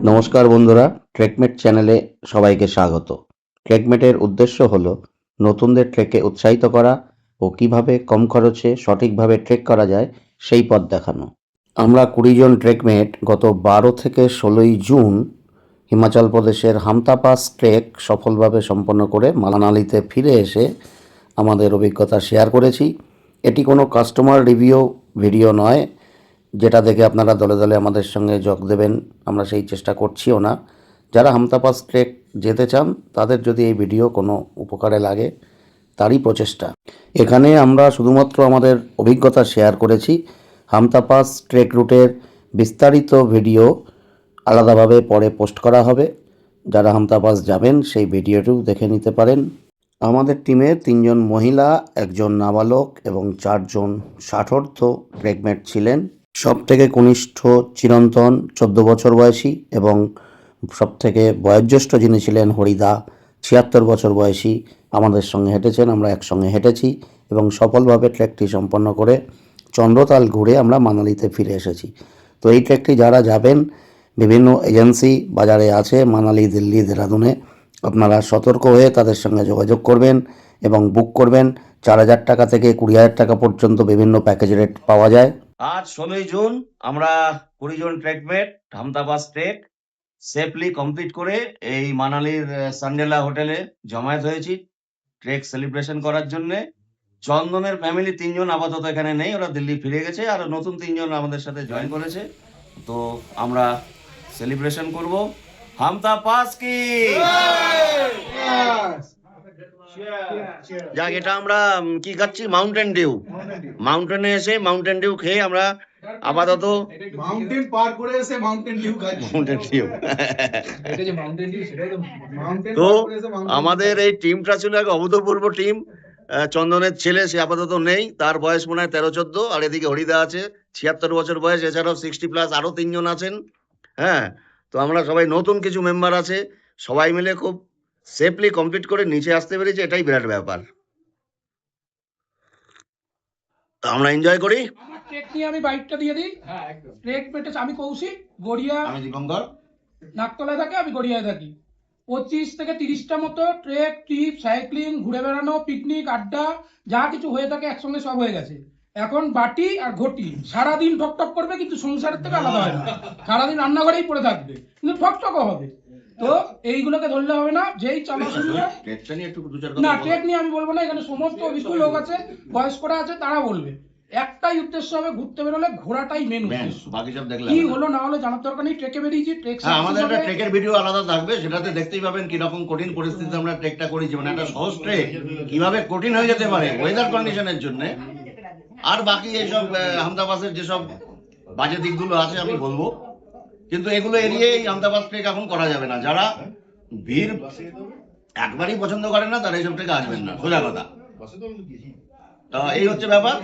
নমস্কার বন্ধুরা, ট্রেকমেট চ্যানেলে সবাইকে স্বাগত। ট্রেকমেটের উদ্দেশ্য হলো নতুনদের ট্রেকে উৎসাহিত করা ও কিভাবে কম খরচে সঠিকভাবে ট্রেক করা যায় সেই পথ দেখানো। আমরা 20 জন ট্রেকমেট গত 12 থেকে 16ই জুন হিমাচল প্রদেশের হামতা পাস ট্রেক সফলভাবে সম্পন্ন করে মানালিতে ফিরে এসে আমাদের অভিজ্ঞতা শেয়ার করেছি। এটি কোনো কাস্টমার রিভিউ ভিডিও নয়, যেটা দেখে আপনারা দলে দলে আমাদের সঙ্গে যোগ দেবেন, আমরা সেই চেষ্টা করছিও না। যারা হামতা পাস ট্রেক যেতে চান তাদের যদি এই ভিডিও কোনো উপকারে লাগে তারই প্রচেষ্টা। এখানে আমরা শুধুমাত্র আমাদের অভিজ্ঞতা শেয়ার করেছি। হামতা পাস ট্রেক রুটের বিস্তারিত ভিডিও আলাদাভাবে পরে পোস্ট করা হবে। যারা হামতা পাস যাবেন সেই ভিডিওটিও দেখে নিতে পারেন। আমাদের টিমে 3 জন মহিলা, 1 জন নাবালক এবং 4 জন ষাটোর্ধ্ব ট্রেকমেট ছিলেন। সবথেকে কনিষ্ঠ চিরন্তন 14 বছর বয়সী এবং সবথেকে বয়োজ্যেষ্ঠ যিনি ছিলেন হরিদা 76 বছর বয়সী আমাদের সঙ্গে হেঁটেছেন। আমরা একসঙ্গে হেঁটেছি এবং সফলভাবে ট্রেকটি সম্পন্ন করে চন্দ্রতাল ঘুরে আমরা মানালিতে ফিরে এসেছি। তো এই ট্রেকটি যারা যাবেন, বিভিন্ন এজেন্সি বাজারে আছে মানালি, দিল্লি, দেহরাদুনে। আপনারা সতর্ক হয়ে তাদের সঙ্গে যোগাযোগ করবেন এবং বুক করবেন। 4,000 টাকা থেকে 20,000 টাকা পর্যন্ত বিভিন্ন প্যাকেজ রেট পাওয়া যায়। আজ 16ই জুন আমরা 20 জন ট্রেকমেট হামতা পাস ট্রেক সেফলি কমপ্লিট করে এই মানালির সান্ডেলা হোটেলে জমায়েত হয়েছি ট্রেক সেলিব্রেশন করার জন্য। চন্দনের ফ্যামিলি 3 জন আপাতত এখানে নেই, ওরা দিল্লি ফিরে গেছে। আর নতুন 3 জন আমাদের সাথে জয়েন করেছে। তো আমরা সেলিব্রেশন করব হামতা পাস কি। যাক, এটা আমরা কি খাচ্ছি? Mountain Dew. মাউন্টেনে এসে মাউন্টেন ডিউ খেয়ে আমরা আপাতত মাউন্টেন পার করে এসে মাউন্টেন ডিউ খাচ্ছি। Mountain Dew. এটা যে মাউন্টেন ডিউ সেটাই তো মাউন্টেন তো পার করে এসে মাউন্টেন আমাদের এই টিমটা ছিল এক অভূতপূর্ব টিম। চন্দনের ছেলে, সে আপাতত নেই, তার বয়স মনে হয় 13-14। আর এদিকে হরিদা আছে 76 বছর বয়স, এছাড়াও 60+ আরো 3 জন আছেন। হ্যাঁ, তো আমরা সবাই নতুন কিছু মেম্বার আছে, সবাই মিলে খুব সেফলি কমপ্লিট করে নিচে আসতে পেরেছি, এটাই বিরাট ব্যাপার। তো আমরা এনজয় করি। আমার ট্রেক নিয়ে আমি বাইকটা দিয়ে দিই। হ্যাঁ একদম। ট্রেক পেটেছে, আমি কৌশিক, গড়িয়া আমি দীপঙ্কর। নাকতলায় থাকে, আমি গড়িয়ায় থাকি। 25 থেকে 30টা মতো ট্রেক, ট্রিপ, সাইক্লিং, ঘুরে বেড়ানো, পিকনিক, আড্ডা যা কিছু হয়ে থাকে একসঙ্গে সব হয়ে গেছে। এখন বাটি আর ঘটি সারাদিন ঠকঠক করবে, কিন্তু সংসারের থেকে আলাদা হয় না। সারাদিন রান্নাঘরেই পড়ে থাকবে, কিন্তু ঠকঠকও হবে। তো এইগুলোকে ধরলে হবে না, যেই চলা শুরু হয়। ট্রেকটা নিয়ে একটু দু চার না, কথা ট্রেক নিয়ে আমি বলবো না, এখানে সমস্ত অভিজ্ঞ লোক আছে, বয়স্করা আছে, তারা বলবে। একটাই উদ্দেশ্য হবে, ঘুরতে বেরোলে ঘোরাটাই মেন উদ্দেশ্য। বাকি সব দেখলাম। কি হলো না হলো জানার দরকার নেই, ট্রেকে বেরিয়েছি, ট্রেক হ্যাঁ, আমাদের একটা ট্রেকের ভিডিও আলাদা থাকবে, সেটাতে দেখতেই পাবেন কিরকম কঠিন পরিস্থিতিতে আমরা ট্রেকটা করেছি। মানে একটা সহজ ট্রেক কিভাবে কঠিন হয়ে যেতে পারে ওয়েদার কন্ডিশনের জন্য। আর বাকি এইসব হামদা পাসের যেসব বাজে দিকগুলো আছে আমি বলবো, কিন্তু এগুলো এড়িয়ে এই হামদা পাস ট্রেক এখন করা যাবে না। যারা ভিড় একবারই পছন্দ করেন না তারা এইসব ট্রেকে আসবেন না, সোজা কথা। এই হচ্ছে ব্যাপার।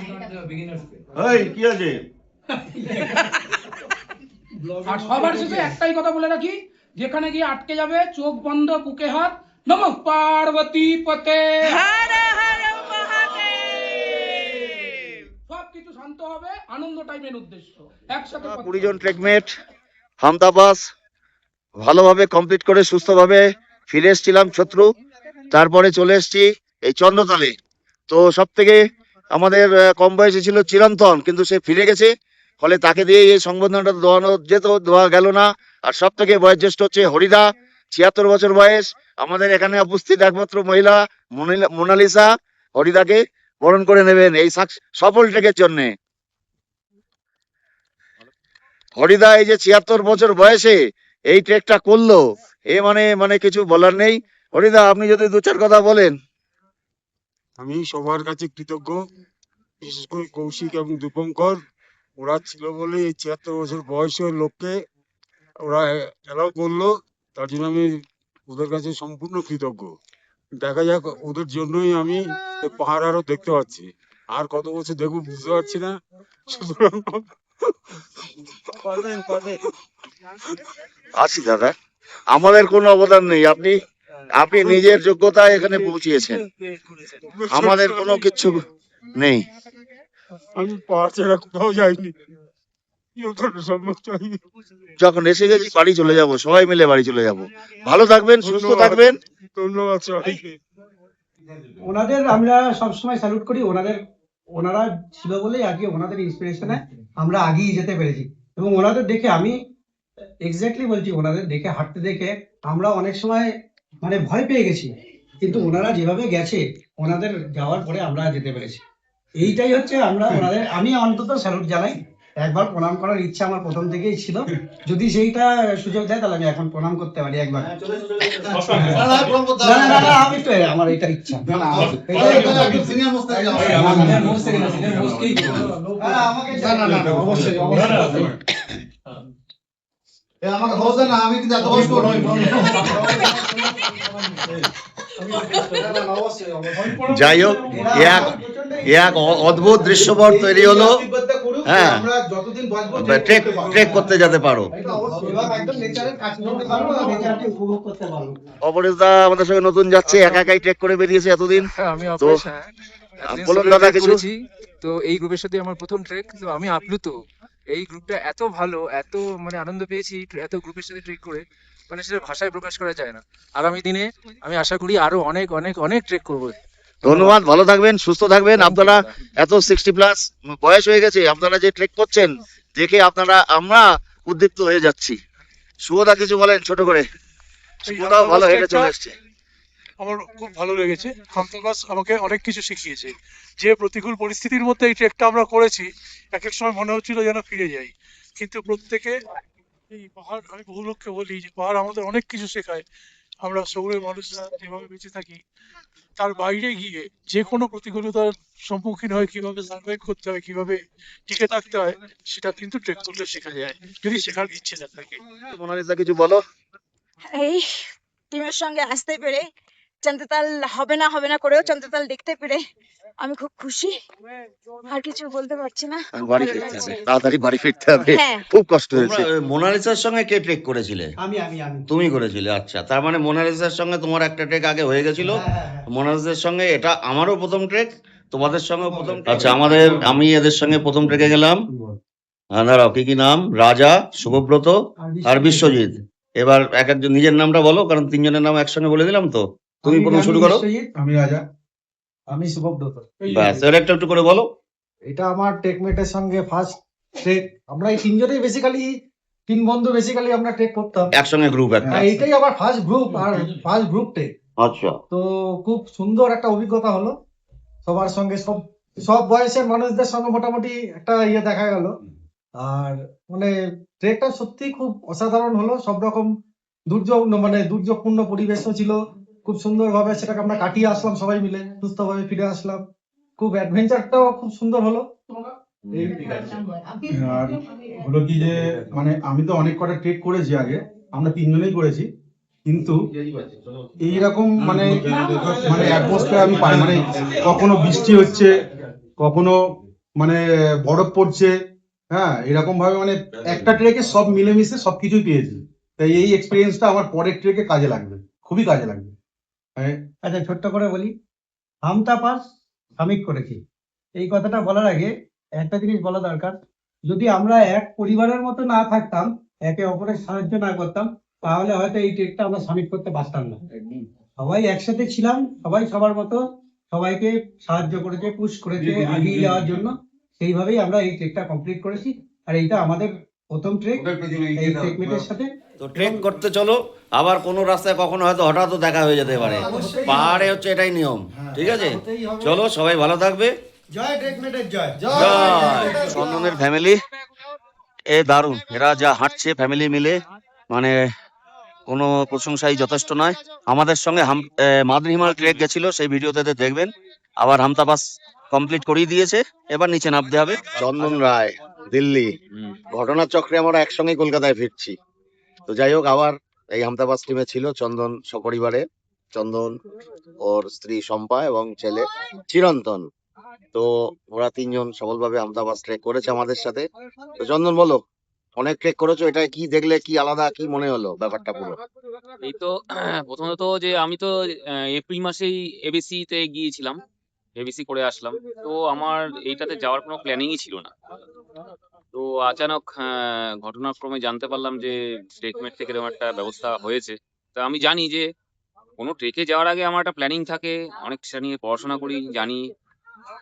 ওই কি আছে? আর সবার শেষে একটাই কথা বলে রাখি, যেখানে গিয়ে আটকে যাবে চোখ বন্ধ, বুকে হাত, নমঃ পার্বতী পতে, সবকিছু শান্ত হবে, আনন্দটাই মেন উদ্দেশ্য। একসাথে 20 জন ট্রেকমেট হামদা পাস ভালোভাবে কমপ্লিট করে সুস্থভাবে ফিরে এসেছিলাম শত্রু। তারপরে চলে এসেছি এই চন্দ্রতালে। তো সব থেকে আমাদের কম বয়সী ছিল চিরন্তন, কিন্তু সে ফিরে গেছে, ফলে তাকে দিয়ে এই সংবর্ধনাটা দেওয়া গেল না। আর সব থেকে বয়োজ্যেষ্ঠ হচ্ছে হরিদা, 76 বছর বয়স। আমাদের এখানে উপস্থিত একমাত্র মহিলা মোনালিসা হরিদাকে বরণ করে নেবেন এই সফল ট্রেকের জন্য। হরিদা এই যে 76 বছর বয়সে এই ট্রেকটা করলো, এ মানে কিছু বলার নেই। হরিদা, আপনি যদি দু চার কথা বলেন। আমি সবার কাছে কৃতজ্ঞ, বিশেষ করে কৌশিক এবং দীপঙ্কর। ওরা ছিল বলে এই 76 বছর বয়সের লোককে ওরা এলাও করলো, তার জন্য আমি ওদের কাছে সম্পূর্ণ কৃতজ্ঞ। দেখা যাক, ওদের জন্যই আমি এই পাহাড় আরো দেখতে পাচ্ছি। আর কত বছর দেখবো বুঝতে পারছি না, সুতরাং আছি দাদা, আমাদের কোনো অবদান নেই। আপনি নিজের যোগ্যতায় এখানে পৌঁছিয়েছেন, আমাদের কোনো কিছু নেই। আমি পাহাড় ছেড়ে কোথাও যাইনি। যতটা সম্ভব চাই। যখন এসে গেছি বাড়ি চলে যাব, সবাই মিলে বাড়ি চলে যাব। ভালো থাকবেন, সুস্থ ধন্যবাদ। থাকবেন। ধন্যবাদ সবাইকে। ওনাদের আমরা সবসময় স্যালুট করি। ওনারা ছিল বলেই আজকে ওনাদের ইন্সপিরেশনে আমরা আগিয়ে যেতে পেরেছি। এবং ওনাদের দেখে আমি এক্স্যাক্টলি বলছি, ওনাদের দেখে হাঁটতে দেখে আমরা অনেক সময় মানে ভয় পেয়ে গেছি, কিন্তু ওনারা যেভাবে গেছে, ওনাদের যাওয়ার পরে আমরা যেতে পেরেছি। এইটাই হচ্ছে আমি অন্তত স্যালুট জানাই। একবার প্রণাম করার ইচ্ছা আমার প্রথম থেকেই ছিল। যদি সেইটা সুযোগ দেয় তাহলে আমি এখন প্রণাম করতে পারি একবার। না, আমি তো আমার এটা ইচ্ছা। অবশ্যই আমি কিন্তু এত বয়স নই। যাই হোক, এ এক অদ্ভুত দৃশ্যপট তৈরি হলো। হ্যাঁ, আমরা যতদিন বাঁচবো ট্রেক করতে যেতে পারো। একদম নেচারের কাছে যেতে পারবো, নেচারকে উপভোগ করতে পারবো। অপরেশদা আমাদের সঙ্গে নতুন যাচ্ছে, একা একাই ট্রেক করে বেরিয়েছে এতদিন। আমি তো অপরেশ, হ্যাঁ। এতদিন বলুন solo দাদা trek কিছু। করেছি, তো এই গ্রুপের সাথে আমার প্রথম ট্রেক। তো আমি আপ্লুত, এই গ্রুপটা এত ভালো, এত মানে আনন্দ পেয়েছি এত গ্রুপের সাথে ট্রেক করে, মানে সেটা ভাষায় প্রকাশ করা যায় না। আগামী দিনে আমি আশা করি আরো অনেক অনেক অনেক ট্রেক করবো। ধন্যবাদ, ভালো থাকবেন, সুস্থ থাকবেন। আপনারা এত 60+ বয়স হয়ে গেছে, আপনারা যে ট্রেক করছেন দেখে আমরা উদ্দীপ্ত হয়ে যাচ্ছি। শুভদা কিছু বলেন ছোট করে। শুভদাও ভালো হেঁটে চলে এসছে। আমার খুব ভালো লেগেছে। হামতাবাস আমাকে অনেক কিছু শিখিয়েছে। যে প্রতিকূল পরিস্থিতির মধ্যে এই ট্রেকটা আমরা করেছি, এক এক সময় মনে হচ্ছিল যেন ফিরে যাই, কিন্তু প্রত্যেকে এই পাহাড়, আমি বহু লোককে বলি যে পাহাড় আমাদের অনেক কিছু শেখায়। আমরা শহুরে মানুষরা যেভাবে বেঁচে থাকি, তার বাইরে গিয়ে যে কোনো প্রতিকূলতার সম্মুখীন হয় কিভাবে সার্ভাইভ করতে হয়, কিভাবে টিকে থাকতে হয়, সেটা কিন্তু ট্রেক করলে শেখা যায়, যদি শেখার ইচ্ছে না থাকে। মোনালিসা কিছু বলো। এই টিমের সঙ্গে আসতে পেরে, চন্দ্রতাল হবে না করেও চন্দ্রতাল দেখতে পেরে আমি খুব খুশি। আর কিছু বলতে পারছি না। আর বাড়ি ভালো ফিরতে লাগছে। হবে, তাড়াতাড়ি বাড়ি ফিরতে হবে। হ্যাঁ। খুব কষ্ট হয়েছে। মোনালিসার সঙ্গে কে ট্রেক করেছিলে? আমি তুমি করেছিলে, আচ্ছা। তার মানে মোনালিসার সঙ্গে তোমার একটা ট্রেক আগে হয়ে গেছিল। মোনালিসার সঙ্গে এটা আমারও প্রথম ট্রেক, তোমাদের সঙ্গে প্রথম। আচ্ছা, আমি এদের সঙ্গে প্রথম ট্রেকে গেলাম। দাঁড়াও, কি নাম? রাজা, শুভব্রত আর বিশ্বজিৎ। এবার এক একজন নিজের নামটা বলো, কারণ তিনজনের নাম একসঙ্গে বলে দিলাম তো। তুমি প্রথম শুরু করো। আমি রাজা। আমি শুভব্রত। ব্যাস, এবার একটু করে বলো। এটা আমার টেকমেটের সঙ্গে ফার্স্ট ট্রেক। আমরা এই তিনজনেই বেসিক্যালি, তিন বন্ধু বেসিক্যালি আমরা ট্রেক করতাম একসঙ্গে গ্রুপ একটা। এইটাই আমার ফার্স্ট গ্রুপ, আর ফার্স্ট গ্রুপ ট্রেক। আচ্ছা, তো খুব সুন্দর একটা অভিজ্ঞতা হলো। সবার সঙ্গে সব বয়সের মানুষদের সঙ্গে মোটামুটি একটা দেখা গেল। আর মানে ট্রেকটা সত্যি খুব অসাধারণ হলো। সব রকম দুর্যোগপূর্ণ পরিবেশও ছিল। খুব সুন্দরভাবে সেটাকে আমরা কাটিয়ে আসলাম, সবাই মিলে সুস্থভাবে ফিরে আসলাম। খুব অ্যাডভেঞ্চারটাও খুব সুন্দর হলো। আর হলো কি যে মানে আমি তো অনেক কটা ট্রেক করেছি আগে, আমরা তিনজনেই করেছি, কিন্তু এইরকম মানে অ্যাটমসফিয়ার আমি পাই। মানে কখনো বৃষ্টি হচ্ছে, কখনো মানে বরফ পড়ছে। হ্যাঁ, এরকম ভাবে মানে একটা ট্রেকে সব মিলেমিশে সবকিছুই পেয়েছি। তাই এই এক্সপিরিয়েন্সটা আমার পরের ট্রেকে কাজে লাগবে, খুবই কাজে লাগবে। আচ্ছা, ছোট্ট করে বলি, হামতা পাস সামিট করেছি। এই কথাটা বলার আগে একটা জিনিস বলা দরকার। যদি আমরা এক পরিবারের মতো না থাকতাম, একে অপরের সাহায্য না করতাম, তাহলে হয়তো এই ট্রেকটা আমরা সামিট করতে পারতাম না। সবাই একসাথে ছিলাম, সবাই সবার মতো সবাইকে সাহায্য করেছে, পুশ করেছে এগিয়ে যাওয়ার জন্য। সেইভাবেই আমরা এই ট্রেকটা কমপ্লিট করেছি। আর এইটা আমাদের প্রথম ট্রেক এই ট্রেকমেটের সাথে। তো ট্রেক করতে চলো, আবার কোনো রাস্তায় কখনো হয়তো হঠাৎ দেখা হয়ে যেতে পারে। পাহাড়ে হচ্ছে এটাই নিয়ম, ঠিক আছে? চলো, সবাই ভালো থাকবে। জয় ট্রেকমেটের জয়। জয়। চন্দনের ফ্যামিলি এ দারুণ, এরা যা হাঁটছে ফ্যামিলি মিলে, মানে কোনো প্রশংসাই যথেষ্ট নয়। আমাদের সঙ্গে মাদার হিমাল ট্রেক গেছিল, সেই ভিডিওতে দেখবেন। আবার হামতা পাস কমপ্লিট করিয়ে দিয়েছে, এবার নিচে নামতে হবে। চন্দন রায়, দিল্লি। ঘটনার চক্রে আমরা একসঙ্গে কলকাতায় ফিরছি। তো যাই হোক, আবার এই হামতা পাস টিমে ছিল চন্দন সপরিবারে, চন্দন, ওর স্ত্রী শম্পা এবং ছেলে চিরন্তন। তো ওরা তিনজন সফলভাবে হামতা পাস ট্রেক করেছে আমাদের সাথে। তো চন্দন বলো, অনেক ট্রেক করেছো, এটা কি দেখলে, কি আলাদা, কি মনে হলো ব্যাপারটা পুরো? এই তো প্রথমত যে আমি তো এপ্রিল মাসেই এবিসি তে গিয়েছিলাম, এবিসি করে আসলাম। তো আমার এইটাতে যাওয়ার কোনো প্ল্যানিংই ছিল না। তো আচানক ঘটনাক্রমে জানতে পারলাম যে ট্রেকমেট থেকে এরকম একটা ব্যবস্থা হয়েছে। তা আমি জানি যে কোনো ট্রেকে যাওয়ার আগে আমার একটা প্ল্যানিং থাকে, অনেক সেটা নিয়ে পড়াশোনা করি, জানি,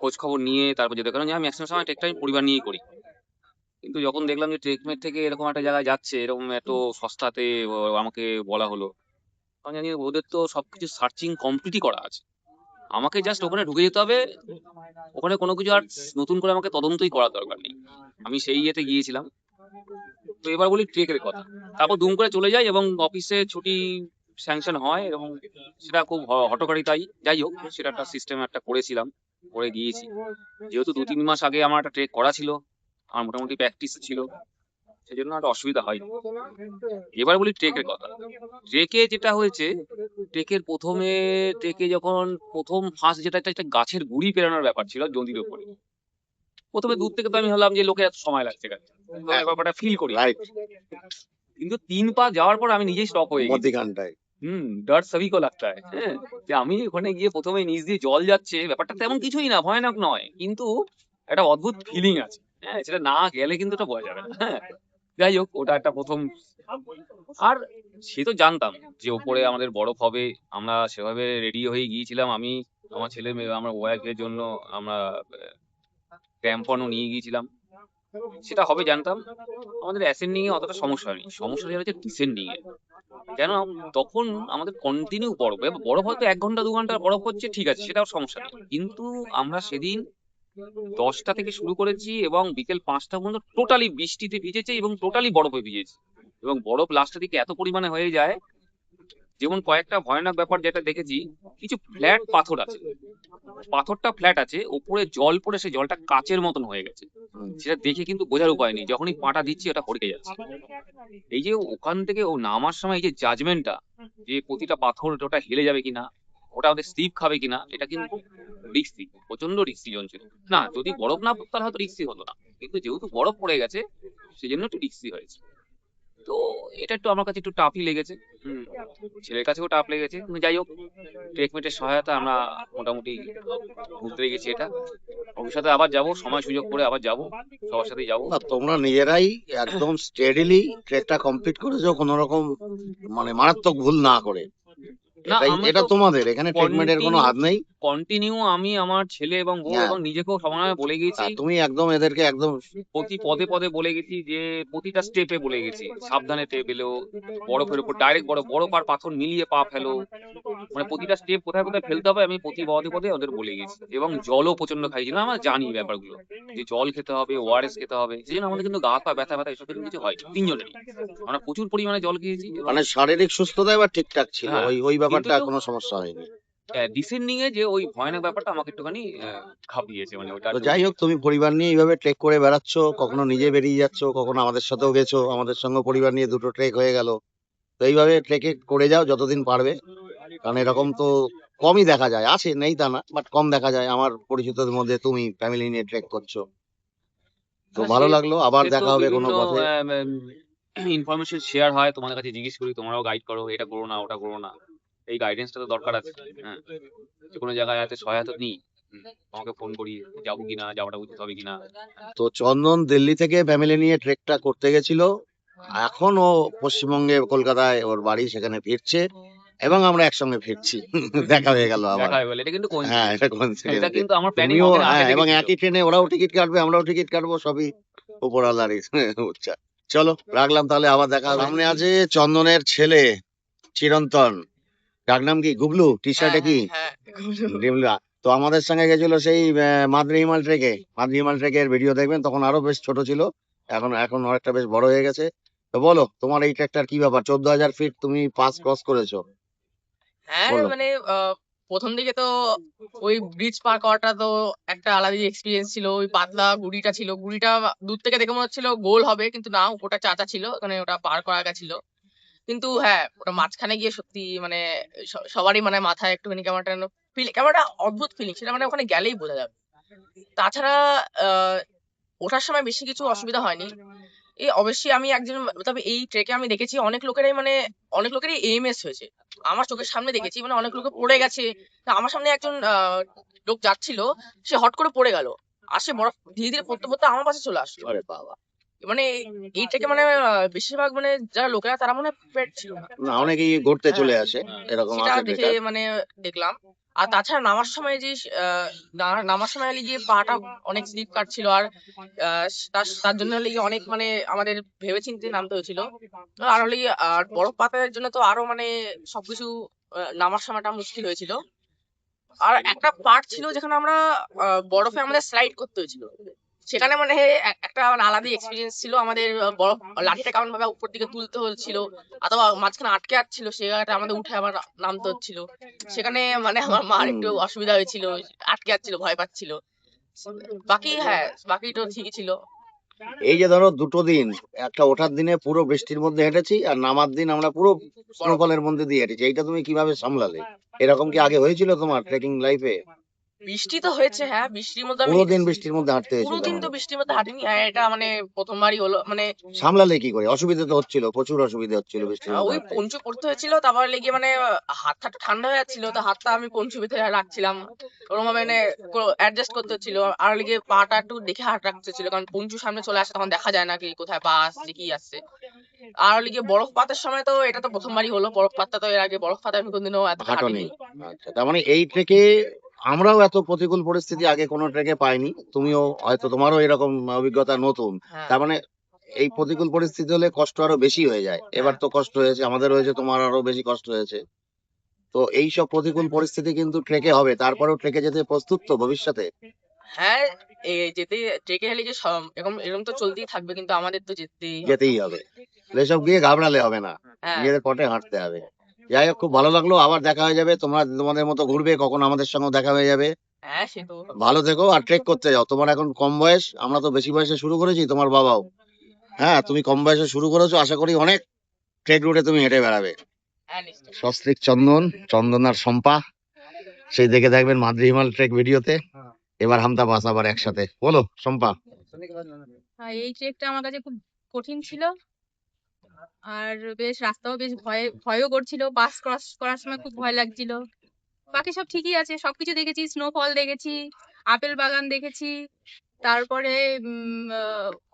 খোঁজ খবর নিয়ে তারপর যেতে, কারণ আমি ম্যাক্সিমাম সময় ট্রেকটা আমি পরিবার নিয়েই করি। কিন্তু যখন দেখলাম যে ট্রেকমেট থেকে এরকম একটা জায়গায় যাচ্ছে, এরকম এত সস্তাতে আমাকে বলা হলো, আমি জানি ওদের তো সবকিছু সার্চিং কমপ্লিটই করা আছে, আমাকে জাস্ট ওখানে ঢুকে যেতে হবে। ওখানে কোনো কিছু আর নতুন করে আমাকে তদন্তই করার দরকার নেই। আমি সেই ইয়েতে গিয়েছিলাম। তো এবার বলি ট্রেকের কথা, তারপর দুম করে চলে যাই এবং অফিসে ছুটি স্যাংশন হয়, এবং সেটা খুব হঠকারিতাই, যাই হোক সেটা একটা সিস্টেম একটা করেছিলাম, করে গিয়েছি। যেহেতু 2-3 মাস আগে আমার একটা ট্রেক করা ছিল, আমার মোটামুটি প্র্যাকটিস ছিল, সেজন্য একটা অসুবিধা হয়নি। এবার বলি ট্রেকের কথা। ট্রেকে যেটা হয়েছে, ট্রেকে যখন প্রথম ফার্স্ট যেটা একটা গাছের গুড়ি পেরানোর ব্যাপার ছিল নদীর ওপরে, প্রথমে দূর থেকে তো আমি ভাবলাম যে লোকের এত সময় লাগছে কেন, ব্যাপারটা ফিল করি। রাইট, কিন্তু 3 পা যাওয়ার পর আমি নিজেই স্টপ হয়ে গেছি। মধ্যিখানটায় ডর সবই কো লাগতা হ্যায়, হ্যাঁ, যে আমি ওখানে গিয়ে প্রথমে নিচ দিয়ে জল যাচ্ছে, ব্যাপারটা তেমন কিছুই না, ভয়ানক নয়, কিন্তু একটা অদ্ভুত ফিলিং আছে, হ্যাঁ, সেটা না গেলে কিন্তু ওটা বোঝা যাবে না, হ্যাঁ। যাই হোক, ওটা একটা প্রথম। আর সে তো জানতাম যে ওপরে আমাদের বরফ হবে, আমরা সেভাবে রেডি হয়ে গিয়েছিলাম, আমি, আমার ছেলে মেয়ে, আমার ওয়াইফের জন্য আমরা ক্র্যাম্পনও নিয়ে গিয়েছিলাম, সেটা হবে জানতাম। আমাদের অ্যাসেন্ডিং এ অতটা সমস্যা হয়নি, সমস্যাটা হচ্ছে ডিসেন্ডিং এ। কেন, তখন আমাদের কন্টিনিউ বরফ, এবার বরফ হয়তো 1 ঘন্টা 2 ঘন্টা বরফ হচ্ছে, ঠিক আছে, সেটাও সমস্যা নেই, কিন্তু আমরা সেদিন 10টা থেকে শুরু করেছি এবং বিকেল 5টা পর্যন্ত টোটালি বৃষ্টিতে ভিজেছে এবং টোটালি বরফে ভিজেছে, এবং বরফ লাস্টের দিকে এত পরিমাণে হয়ে যায়, যেমন কয়েকটা ভয়ানক ব্যাপার যেটা দেখেছি, কিছু ফ্ল্যাট পাথর আছে, পাথরটা ফ্ল্যাট আছে, ওপরে জল পড়ে সেই জলটা কাচের মতন হয়ে গেছে, সেটা দেখে কিন্তু বোঝার উপায় নেই, যখনই পাটা দিচ্ছি ওটা হড়কে যাচ্ছে। এই যে ওখান থেকে ও নামার সময় এই যে জাজমেন্টটা, যে প্রতিটা পাথর ওটা হেলে যাবে কিনা, ওটা আমাদের স্লিপ খাবে কিনা, এটা কিন্তু রিস্কি, প্রচন্ড রিস্কি জন ছিল। না, যদি বরফ না পড়তো তাহলে হয়তো রিস্কি হতো না, কিন্তু যেহেতু বরফ পড়ে গেছে সেই জন্য একটু রিস্কি হয়েছে। তো এটা একটু আমার কাছে একটু টাফই লেগেছে, ছেলের কাছেও টাফ লেগেছে, কিন্তু যাই হোক, ট্রেকমেটের সহায়তা আমরা মোটামুটি ঘুরতে গেছি। এটা ভবিষ্যতে আবার যাব, সময় সুযোগ করে আবার যাব, সবার সাথেই যাবো। না তোমরা নিজেরাই একদম স্টেডিলি ট্রেকটা কমপ্লিট করেছো, কোনো রকম মানে মারাত্মক ভুল না করে। না, এটাই, আমি এটা তো তোমাদের এখানে ট্রিটমেন্টের কোনো হাত নেই। কন্টিনিউ আমি, আমার ছেলে এবং বউ হ্যাঁ, এবং নিজেকেও সমানে বলে গেছি, তুমি একদম এদেরকে একদম প্রতি পদে পদে বলে গেছি, যে প্রতিটা স্টেপে বলে গেছি সাবধানে ট্রেপ এলো, বরফের উপর ডাইরেক্ট বরফ আর পাথর মিলিয়ে পা ফেলো, মানে প্রতিটা স্টেপ কোথায় কোথায় ফেলতে হবে আমি প্রতি পদে পদে ওদের বলে গেছি, এবং জলও প্রচন্ড খাইছিলাম, আমরা জানি ব্যাপারগুলো, যে জল খেতে হবে, ওআরএস খেতে হবে, সেই জন্য আমাদের কিন্তু গা পা ব্যথা ব্যথা এসব কিছু হয় তিনজনেরই, আমরা প্রচুর পরিমাণে জল খেয়েছি। এবং মানে শারীরিক সুস্থতা এবার ঠিকঠাক ছিল, হ্যাঁ, ওই কিন্তু ব্যাপারটা একটু কোনো সমস্যা হয়নি। ডিসেন্ডিং এ যে ওই ভয়ানক ব্যাপারটা আমাকে একটুখানি খাপিয়েছে, মানে ওটা তো একটু। যাই হোক, তুমি পরিবার নিয়ে এইভাবে ট্রেক করে বেড়াচ্ছ, কখনো নিজে বেরিয়ে যাচ্ছ, কখনো আমাদের সাথেও গেছো, আমাদের সঙ্গে পরিবার নিয়ে দুটো ট্রেক হয়ে গেল। তো এইভাবে ট্রেকে করে যাও যতদিন পারবে, কারণ এরকম তো কমই দেখা যায়, আছে নেই তা না, বাট কম দেখা যায়। আমার পরিচিতদের মধ্যে তুমি ফ্যামিলি নিয়ে ট্রেক করছো, তো ভালো সে লাগলো, আবার সে তো দেখা হবে কোনো বিভিন্ন পথে। ইনফরমেশন শেয়ার হয়, তোমাদের কাছে জিজ্ঞেস করি, তোমরাও গাইড করো, এটা করো না ওটা করো না, এই গাইডেন্সটা তো দরকার আছে, হ্যাঁ, যে কোনো জায়গায় হয়তো সহায়তা নিই, তোমাকে ফোন করি, যাবো কিনা, যাওয়াটা উচিত হবে কিনা। তো চন্দন দিল্লি থেকে ফ্যামিলি নিয়ে ট্রেকটা করতে গেছিল, এখন ও পশ্চিমবঙ্গে কলকাতায় ওর বাড়ি, সেখানে ফিরছে, এবং আমরা একসঙ্গে ফিরছি। দেখা হয়ে গেল আবার। দেখা হয়ে গেল, এটা কিন্তু হ্যাঁ, কোইন্সিডেন্স, এটা এটা coincidence। কিন্তু আমার প্ল্যানিং তুমিও অনেক আগে হ্যাঁ, থেকে এবং ছিল। একই ট্রেনে ওরাও টিকিট কাটবে, আমরাও টিকিট কাটবো, সবই উপরওয়ালার ইচ্ছা। চলো রাখলাম তাহলে, আবার দেখা হবে। সামনে আছে চন্দনের ছেলে চিরন্তন, ডাক নাম কি, গুবলু, টি শার্টে কি ডিমলা। তো আমাদের সঙ্গে গেছিল সেই Madrid Himal ট্রেকে, Madrid Himal ট্রেকের video দেখবেন, তখন আরো বেশ ছোট ছিল, এখন অনেকটা বেশ বড় হয়ে গেছে। তো বলো তোমার এই ট্রেকটার কি ব্যাপার, 14,000 ফিট তুমি পাস ক্রস করেছো, হ্যাঁ বলো। মানে প্রথম দিকে তো ওই ব্রিজ পার করাটা তো একটা আলাদাই এক্সপিরিয়েন্স ছিল। ওই পাতলা গুড়িটা ছিল, গুড়িটা দূর থেকে দেখে মনে হচ্ছিল গোল হবে, কিন্তু না, উপরটা চাচা ছিল, মানে ওটা পার করা গেছিল। কিন্তু হ্যাঁ, ওটা মাঝখানে গিয়ে সত্যি মানে সবারই মানে মাথায় একটুখানি কেমন একটা কেমন একটা অদ্ভুত ফিলিং, সেটা মানে ওখানে গেলেই বোঝা যাবে। তাছাড়া ওঠার সময় বেশি কিছু অসুবিধা হয়নি। এই অবশ্যই আমি একজন, তবে এই ট্রেকে আমি দেখেছি অনেক লোকেরই এএমএস হয়েছে। আমার চোখের সামনে দেখেছি, মানে অনেক লোকে পড়ে গেছে। তা আমার সামনে একজন লোক যাচ্ছিল, সে হট করে পড়ে গেল, আর সে বরফ ধীরে ধীরে পড়তে পড়তে আমার পাশে চলে আসলো। আরে বাবা, মানে এইটাকে মানে বেশিরভাগ মানে যারা লোকেরা তারা মনে হয় prepared ছিল না। না, অনেকেই ঘুরতে হ্যাঁ, চলে আসে, এরকম সেটা আছে দেখে ট্রেকার। মানে দেখলাম। আর তাছাড়া নামার সময় যে নামার সময় হলে গিয়ে পাটা অনেক স্লিপ কাটছিল, আর তার তার জন্য হলে গিয়ে অনেক মানে আমাদের ভেবেচিন্তে নামতে হয়েছিল। আর হলে গিয়ে আর বরফ পাতের জন্য তো আরো মানে সবকিছু নামার সময়টা মুশকিল হয়েছিল। আর একটা পার্ট ছিল যেখানে আমরা বরফে আমাদের স্লাইড করতে হয়েছিল। সেখানে মানে একটা মানে আলাদা এক্সপিরিয়েন্স ছিল আমাদের। বরফ লাঠিটা কেমন ভাবে উপর দিকে তুলতে হচ্ছিল, অথবা মাঝখানে আটকে যাচ্ছিল, সে জায়গাটা আমাদের উঠে আবার নামতে হচ্ছিল। সেখানে মানে আমার মার একটু হুম। অসুবিধা হয়েছিল, আটকে যাচ্ছিল, ভয় পাচ্ছিল। বাকি হ্যাঁ, বাকি তো ঠিকই ছিল। এই যে ধরো দুটো দিন, একটা ওঠার দিনে পুরো বৃষ্টির মধ্যে হেঁটেছি, আর নামার দিন আমরা পুরো স্নোফলের মধ্যে দিয়ে হেঁটেছি, এইটা তুমি কিভাবে সামলালে? এরকম কি আগে হয়েছিল তোমার ট্রেকিং লাইফে? বৃষ্টি তো হয়েছে, হ্যাঁ, বৃষ্টির মধ্যে আমি পুরো দিন বৃষ্টির মধ্যে হাঁটতে পুরো হয়েছিল? দিন তো বৃষ্টির মধ্যে হাঁটিনি। এটা মানে প্রথমবারই হলো মানে। সামলালে কি করে? অসুবিধা তো হচ্ছিল, প্রচুর অসুবিধা হচ্ছিল বৃষ্টির মধ্যে ওই হাঁটতে। পঞ্চু পড়তে হয়েছিল, তারপর লেগে মানে হাতটা একটু ঠান্ডা হয়ে যাচ্ছিল, তো হাতটা আমি পঞ্চু ভিতরে রাখছিলাম, ওরকম ভাবে মানে অ্যাডজাস্ট করতে হচ্ছিল। আর লেগে পাটা একটু দেখে হাত রাখতে হচ্ছিল, কারণ পঞ্চু সামনে চলে আসে, তখন দেখা যায় না কি কোথায় পা আসছে কি আসছে। আর লেগে বরফ পাতের সময় তো এটা তো প্রথমবারই হলো, বরফ পাতটা তো এর আগে বরফ পাতে আমি কোনদিনও এতটা হাঁটনি? হাঁটিনি। আচ্ছা, তার মানে এই ট্রেকে আমরাও এত প্রতিকূল পরিস্থিতি আগে কোনো ট্রেকে পাইনি। তুমিও হয়তো, তোমারও এরকম অভিজ্ঞতা নতুন। হ্যাঁ, তার মানে এই প্রতিকূল পরিস্থিতি হলে কষ্ট আরো বেশি হয়ে যায়। এবার হ্যাঁ, তো কষ্ট হয়েছে, আমাদের হয়েছে, তোমার আরো বেশি কষ্ট হয়েছে। তো এইসব প্রতিকূল পরিস্থিতি কিন্তু ট্রেকে হবে, তারপরেও ট্রেকে যেতে প্রস্তুত তো ভবিষ্যতে? হ্যাঁ। যেতে ট্রেকে হেলে যে এরকম এরকম তো চলতেই থাকবে, কিন্তু আমাদের তো যেতেই হবে। যেতেই হবে। এসব গিয়ে ঘাবড়ালে হবে না, হ্যাঁ, নিজেদের পথে হাঁটতে হবে। যাই হোক, খুব ভালো লাগলো, আবার দেখা হয়ে যাবে। তোমরা তোমাদের মতো ঘুরবে, কখন আমাদের সঙ্গে দেখা হয়ে যাবে। হ্যাঁ, সে তো ভালো থেকো, আর ট্রেক করতে যাও। তোমার এখন কম বয়স, আমরা তো বেশি বয়সে শুরু করেছি, তোমার বাবাও। হ্যাঁ, তুমি কম বয়সে শুরু করেছো, আশা করি অনেক ট্রেক রুটে তুমি হেঁটে বেড়াবে। হ্যাঁ, নিশ্চয়ই। সস্ত্রীক চন্দন, চন্দন আর শম্পা, সেই দেখে থাকবেন মাদ্রি হিমাল ট্রেক ভিডিওতে। এবার হামতা পাস আবার একসাথে, বলো শম্পা। হ্যাঁ, এই ট্রেকটা আমার কাছে খুব কঠিন ছিল, আর বেশ রাস্তাও বেশ ভয়ও করছিল, পাস ক্রস করার সময় খুব ভয় লাগছিল। বাকি সব ঠিকই আছে, সবকিছু দেখেছি, স্নোফল দেখেছি, আপেল বাগান দেখেছি, তারপরে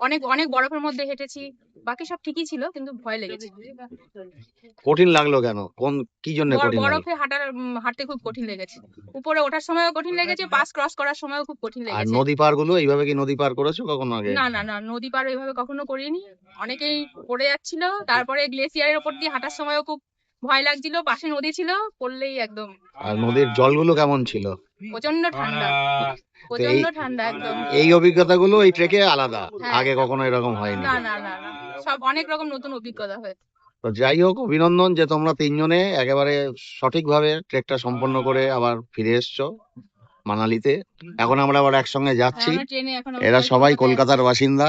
অনেক অনেক বরফের মধ্যে হেঁটেছি। বাকি সব ঠিকই ছিল, কিন্তু ভয় লেগেছে। কঠিন লাগলো কেন? কি জন্য কঠিন লাগলো? বরফে হাঁটতে খুব কঠিন লেগেছে। উপরে ওঠার সময়ও কঠিন লেগেছে, পাস ক্রস করার সময়ও খুব কঠিন আর লেগেছে। নদী পার গুলো, এইভাবে কি নদী পার করেছো কখনো আগে? না না না, নদী পার এভাবে কখনো করিনি। অনেকেই পড়ে যাচ্ছিল, তারপরে গ্লেসিয়ারের ওপর দিয়ে হাঁটার সময়ও খুব ভয় লাগছিল, পাশে নদী ছিল, পড়লেই একদম। আর নদীর জলগুলো কেমন ছিল? প্রচন্ড ঠান্ডা, তো প্রচন্ড ঠান্ডা একদম। এই অভিজ্ঞতাগুলো এই ট্রেকে আলাদা, হ্যাঁ, আগে কখনো এরকম হয়নি। না না না না, সব অনেক রকম নতুন অভিজ্ঞতা হয়েছে। তো যাই হোক, অভিনন্দন যে তোমরা তিনজনে একেবারে সঠিকভাবে ট্রেকটা সম্পন্ন করে আবার ফিরে এসছো মানালিতে। এখন আমরা আবার একসঙ্গে হ্যাঁ, যাচ্ছি। আমরা ট্রেনে এখন এরা সবাই কলকাতায় কলকাতার বাসিন্দা,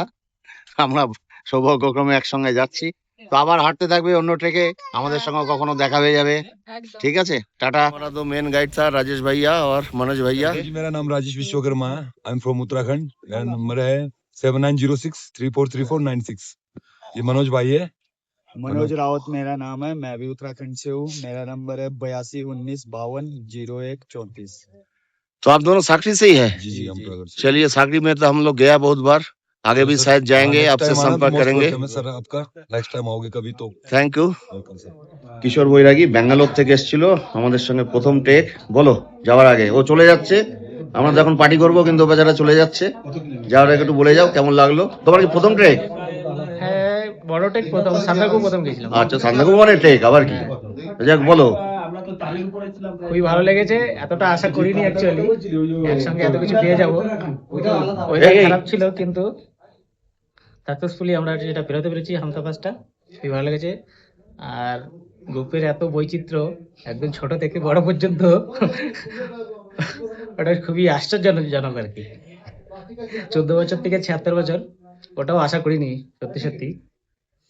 আমরা সৌভাগ্যক্রমে একসঙ্গে যাচ্ছি। তো আবার হাঁটতে থাকবে অন্য ট্রেকে, আমাদের সঙ্গে কখনো দেখা হয়ে যাবে। একদম। ठीक है टाटा। हमारा तो मेन गाइड था राजेश भैया और मनोज भैया। जी मेरा नाम राजेश विश्वकर्मा है। I am from Uttarakhand. मेरा नंबर है 7906343496। ये मनोज भाई है। मनोज रावत मेरा नाम है, मैं भी उत्तराखंड से हूँ। मेरा नंबर है 8219520134। तो आप दोनों साकरी से ही है? जी जी, हम उत्तराखंड से। चलिए, साकरी में तो हम लोग गया बहुत बार, आगे भी सर, शायद जाएंगे, next आपसे time आना तो संपर्क most करेंगे। welcome है सर आपका। नेक्स्ट टाइम आओगे कभी तो thank you. Welcome sir. Kishore Bairagi Bangalore থেকে এসেছিল আমাদের সঙ্গে প্রথম ট্রেক। বলো, যাওয়ার আগে ও চলে যাচ্ছে, আমরা যখন পার্টি করবো, কিন্তু ও বেচারা চলে যাচ্ছে। যাওয়ার আগে একটু বলে যাও কেমন লাগলো। তোমার কি প্রথম ট্রেক? হ্যাঁ, বড় ট্রেক প্রথম, সান্দাকু প্রথম গেছিলাম। আচ্ছা, সান্দাকু মানে ট্রেক আবার কি? যাক, বলো। খুবই ভালো লেগেছে, এতটা আশা করিনি অ্যাকচুয়ালি, একসঙ্গে এত কিছু পেয়ে যাবো। ওয়েদার খারাপ ছিল, কিন্তু সাকসেসফুলি আমরা যেটা বেরোতে পেরেছি হামসা পাসটা, খুবই ভালো লেগেছে। আর গ্রুপের এত বৈচিত্র্য, একদম ছোট থেকে বড় পর্যন্ত, ওটা খুবই আশ্চর্যজনক আর কি। 14 বছর থেকে 76 বছর, ওটাও আশা করিনি সত্যি সত্যি।